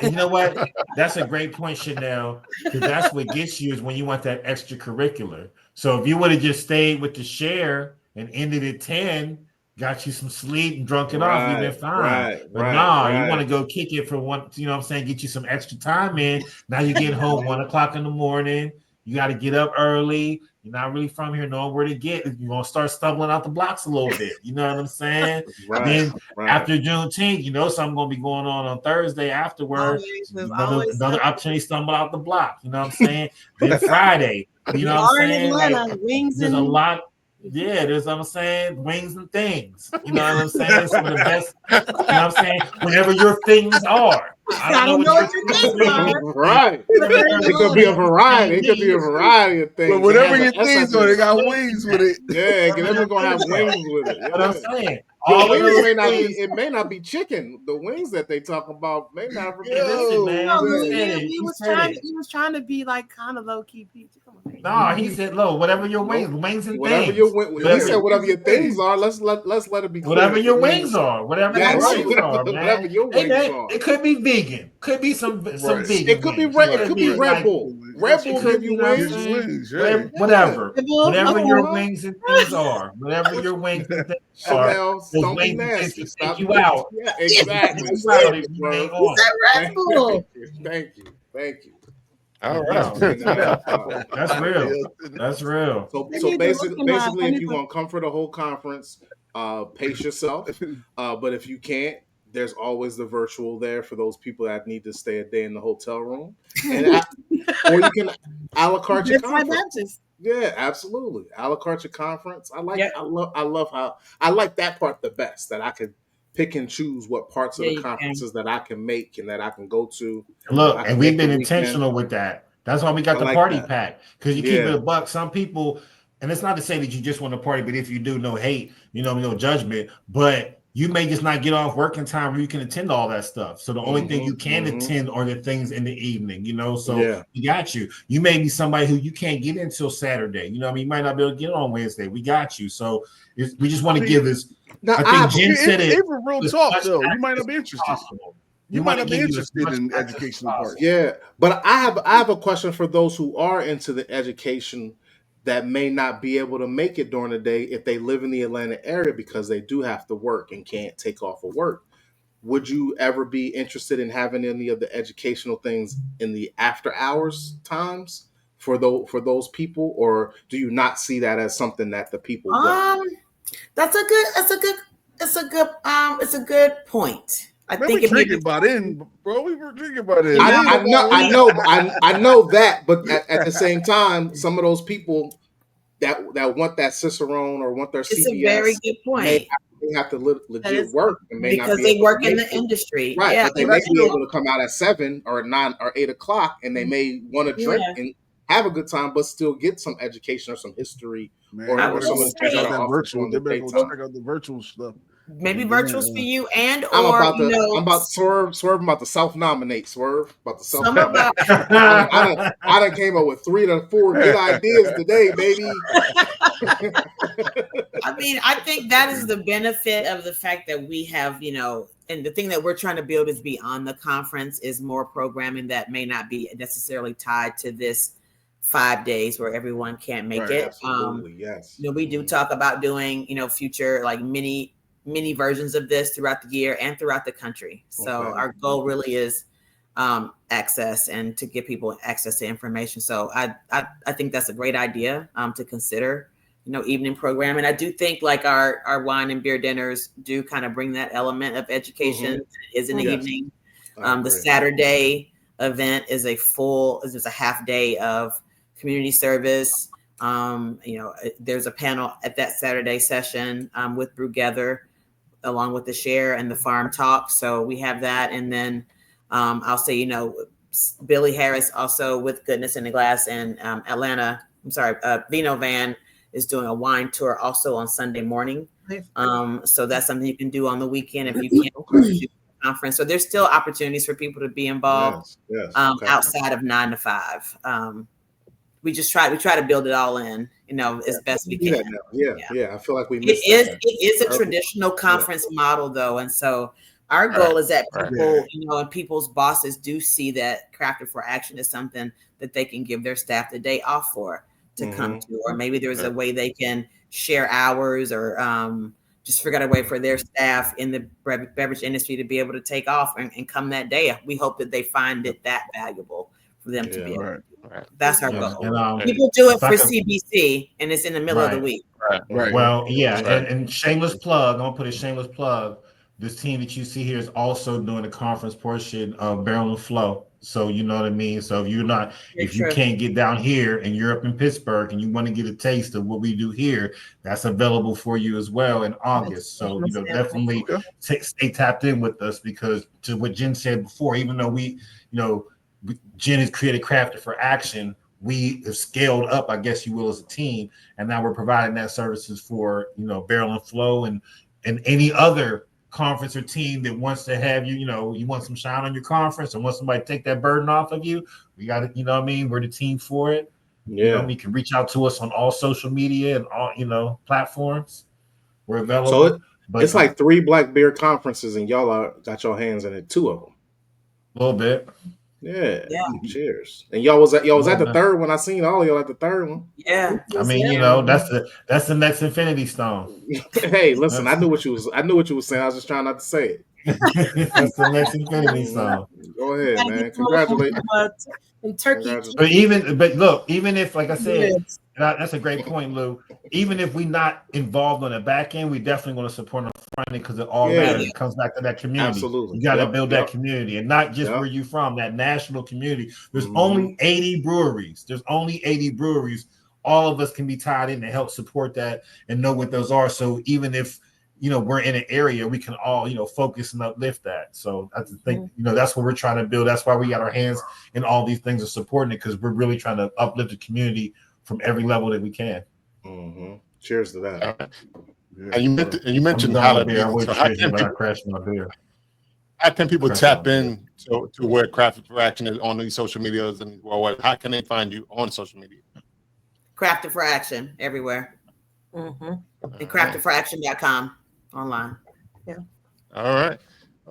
You know what? That's a great point, Shanelle, because that's what gets you is when you want that extracurricular. So if you would have just stayed with the share and ended at 10, got you some sleep and drunk it off, you've been fine. You want to go kick it for one, you know what I'm saying, get you some extra time in. Now you get home 1 o'clock in the morning. You got to get up early. You're not really from here, knowing where to get. You're going to start stumbling out the blocks a little bit. You know what I'm saying? Then after Juneteenth, you know something going to be going on Thursday afterwards. Another opportunity to stumble out the block. You know what I'm saying? Then Friday, you know what I'm saying? There's a lot. Yeah, there's what I'm saying, wings and things. You know what I'm saying? Some of the best, you know what I'm saying? Whenever your things are. I don't know what your things are. Right. It could be a variety. It could be a variety of things. But whatever your things are, they got wings with it. Yeah, because they're gonna have wings with it. What I'm saying. All wings may not be. It may not be chicken. The wings that they talk about may not be. He was trying to be like kind of low key. No, he said low. Whatever your wings and whatever things. He said whatever your things are. Let's let it be. Whatever your wings are. Whatever your wings are, man. Whatever your wings are. It could be vegan. Could be some vegan. It could be Red. It could be Red Bull. Red Bull give you wings. Whatever. Whatever your wings and things are. Whatever your wings and things are. Those wings to take you out. Yeah, exactly. Thank you. All right. That's real. That's real. So basically, if you're gonna come for the whole conference, pace yourself. But if you can't, there's always the virtual there for those people that need to stay a day in the hotel room, or you can a la carte your conference. Yeah, absolutely. A la carte your conference. I love how I like that part the best. That I could pick and choose what parts of the conferences that I can make and that I can go to. Look, and we've been intentional with that. That's why we got the party pack, because you keep it a buck. Some people, and it's not to say that you just want to party, but if you do, no hate, no judgment. But you may just not get off working time where you can attend all that stuff. So the only thing you can attend are the things in the evening, So we got you. You may be somebody who you can't get until Saturday. You might not be able to get on Wednesday. We got you. So we just want to give this. Now, I think Jen said it. Even real talk, though, you might not be interested. You might not be interested in the educational part. Yeah, but I have a question for those who are into the education that may not be able to make it during the day if they live in the Atlanta area because they do have to work and can't take off of work. Would you ever be interested in having any of the educational things in the after hours times for those people, or do you not see that as something that the people want? It's a good point. I think it drinking by then, bro. We were drinking by then. I know that, but at the same time, some of those people that want that Cicerone or want their CBS. It's a very good point. They have to legit work and may because not be they able work to in make the it. industry, Right? yeah, But they may be able to come out at 7 or 9 or 8 o'clock, and they may want to drink and have a good time, but still get some education or some history or some of the things that are offered on the daytime. Check out the virtual stuff. Maybe virtuals for you and I'm or about you to, know, I'm about Swirv. I'm about to self-nominate. Swirv about to some of self-nominate. I done came up with 3 to 4 good ideas today, baby. I mean, I think that is the benefit of the fact that we have, you know, and the thing that we're trying to build is beyond the conference is more programming that may not be necessarily tied to this 5 days where everyone can't make it. Absolutely, yes. You know, we do talk about doing, you know, future like mini versions of this throughout the year and throughout the country. So our goal really is access and to give people access to information. So I think that's a great idea to consider, you know, evening program. And I do think like our wine and beer dinners do kind of bring that element of education is in the evening. The Saturday event is a half day of community service. You know, there's a panel at that Saturday session with Brewgether, along with the share and the farm talk. So we have that. And then I'll say, you know, Billy Harris also with Goodness in the Glass and Atlanta, Vino Van is doing a wine tour also on Sunday morning. So that's something you can do on the weekend if you can't do the conference. So there's still opportunities for people to be involved outside of 9 to 5. We try to build it all in, you know, as best we can. I feel like we missed it is a traditional conference model though. And so our goal is that people, you know, and people's bosses do see that Crafted for Action is something that they can give their staff the day off for to come to, or maybe there's a way they can share hours or just figure out a way for their staff in the beverage industry to be able to take off and come that day. We hope that they find it that valuable for them to be able to do. That's our goal. And, people do it for CBC and it's in the middle of the week. Well, and shameless plug, I'm gonna put a shameless plug. This team that you see here is also doing the conference portion of Barrel and Flow. So you know what I mean? So if you can't get down here and you're up in Pittsburgh and you want to get a taste of what we do here, that's available for you as well in August. So, you know, definitely stay tapped in with us, because to what Jen said before, even though Jen has created Crafted for Action, we have scaled up, I guess you will, as a team. And now we're providing that services for, you know, Barrel and Flow and any other conference or team that wants to have you, you know, you want some shine on your conference and want somebody to take that burden off of you. We got it, you know what I mean? We're the team for it. You know, you can reach out to us on all social media and all, you know, platforms. We're available. So it's like 3 black beer conferences and y'all got your hands in it, 2 of them. A little bit. Yeah. Cheers. And y'all was at the third one. I seen all of y'all at the third one. Yeah. I mean, you know, that's the next Infinity Stone. Hey, listen, I knew what you was saying. I was just trying not to say it. That's the next Infinity Stone. Go ahead, man. Congratulations. In Turkey. But look, even if, like I said, that's a great point, Lou. Even if we're not involved on the back end, we definitely want to support on the front end, because it all matters. It comes back to that community. Absolutely. You got to build that community, and not just where you're from, that national community. There's only 80 breweries. All of us can be tied in to help support that and know what those are. So even if, you know, we're in an area, we can all, you know, focus and uplift that. So I think, you know, that's what we're trying to build. That's why we got our hands in all these things of supporting it, because we're really trying to uplift the community from every level that we can. Cheers to that. And you mentioned holiday. So how can people tap in to where Crafted for Action is on these social medias, and how can they find you on social media? Crafted for Action everywhere. And craftedforaction.com online. All right.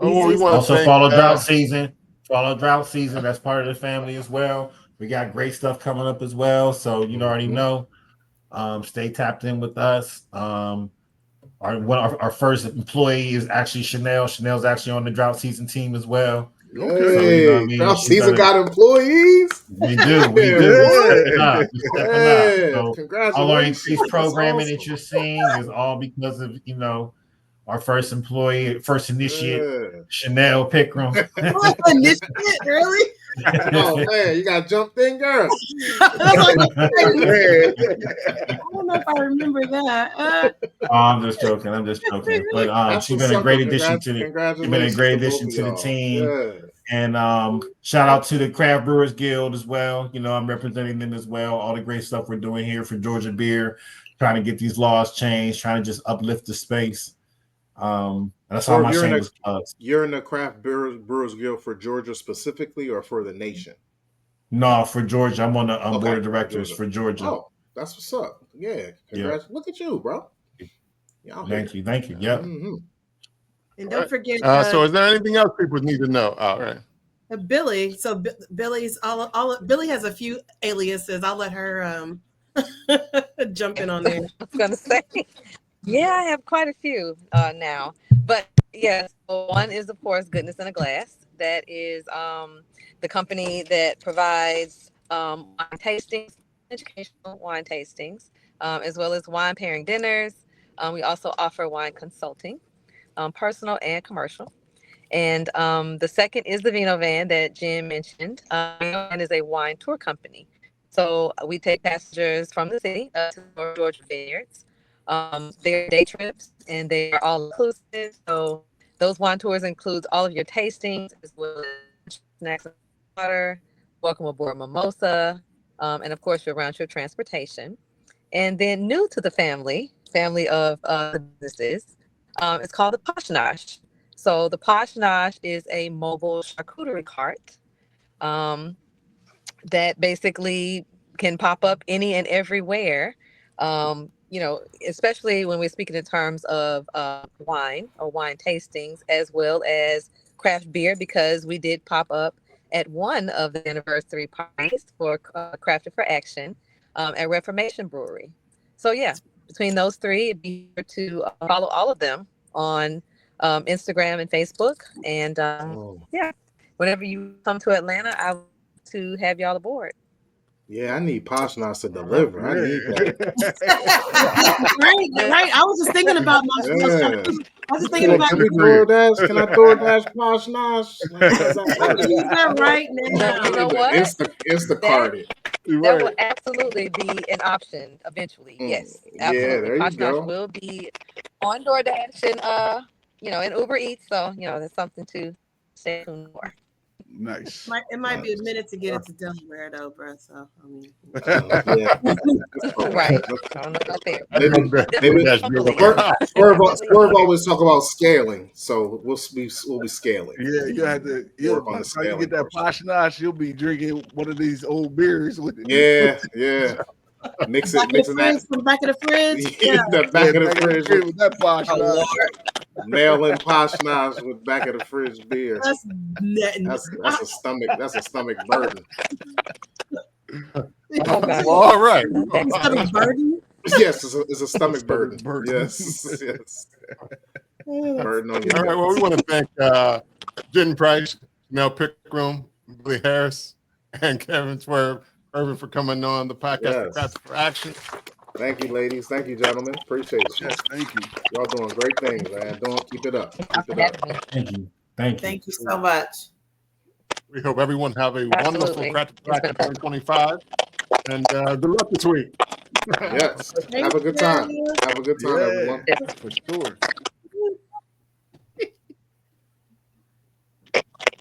We also follow Drought Season. That's part of the family as well. We got great stuff coming up as well. So you already know. Stay tapped in with us. Our first employee is actually Shanelle. Chanelle's actually on the Drought Season team as well. Hey, so, you know what I mean? Drought Season got employees. We do. We're stepping up. So congratulations. All our increased programming that you're seeing is all because of, you know, our first employee, first initiate, Shanelle Pickraum. Initiate, really? Oh man, you got jumped in, girl. I don't know if I remember that. Oh, I'm just joking. But she's been a great addition to the. She's been a great addition to the team. Yeah. And shout out to the Craft Brewers Guild as well. You know, I'm representing them as well. All the great stuff we're doing here for Georgia beer, trying to get these laws changed, trying to just uplift the space. That's all my shameless plugs. You're in the Craft Brewers Guild for Georgia specifically, or for the nation? No, for Georgia. I'm on the board of directors for Georgia. Oh, that's what's up. Yeah, congrats. Look at you, bro. Thank you. Yep. Mm-hmm. And don't forget. So, is there anything else people need to know? All right. Billy. So Billy's Billy has a few aliases. I'll let her jump in on there. I was gonna say, yeah, I have quite a few now. But yes, one is of course Goodness in a Glass. That is the company that provides wine tastings, educational wine tastings, as well as wine pairing dinners. We also offer wine consulting, personal and commercial. And the second is the Vino Van that Jim mentioned. Vino Van is a wine tour company. So we take passengers from the city to the Georgia vineyards. They're day trips and they are all inclusive. So those wine tours includes all of your tastings as well as snacks and water, welcome aboard mimosa, and of course your round trip transportation. And then new to the family of the businesses, it's called the Posh Nosh. So the Posh Nosh is a mobile charcuterie cart that basically can pop up any and everywhere. You know, especially when we're speaking in terms of wine or wine tastings, as well as craft beer, because we did pop up at one of the anniversary parties for Crafted for Action at Reformation Brewery. So yeah, between those three, be sure to follow all of them on Instagram and Facebook. And yeah, whenever you come to Atlanta, I want to have y'all aboard. Yeah, I need Posh Nosh to deliver. I need that. right. I was just thinking about my. Yeah. I was just thinking about. Can I DoorDash Posh Nosh? I can use that right now. You know what? Instacart it. That will absolutely be an option eventually. Yes, absolutely. Yeah, there you Posh go. Nosh will be on DoorDash and and Uber Eats. So that's something to stay tuned for. Nice. It might be a minute to get it to Delaware though, bro. So I mean, right. I don't know about there. Swirv always talk about scaling, so we'll be scaling. Yeah, you have to. By the time you get that Posh Nosh, you'll be drinking one of these old beers with it. Yeah. Mix it from back of the fridge. Yeah, the back of the fridge with that Posh Nosh. Nailing Posh Nosh with back of the fridge beer. That's a stomach burden. All right. Stomach burden? Yes, it's a stomach burden. Yes. Burden on your All right. Well, we want to thank Jen Price, Shanelle Pickraum, Billy Harris, and Kevin Swirv, Irvin, for coming on the podcast Crafted for Action. Thank you, ladies. Thank you, gentlemen. Appreciate it. Yes, thank you. Y'all doing great things, man. Keep it up. Thank you. Thank you so much. We hope everyone have a wonderful Crafted for Action 2025, and good luck this week. Yes. Have a good time. Have a good time, everyone. For sure.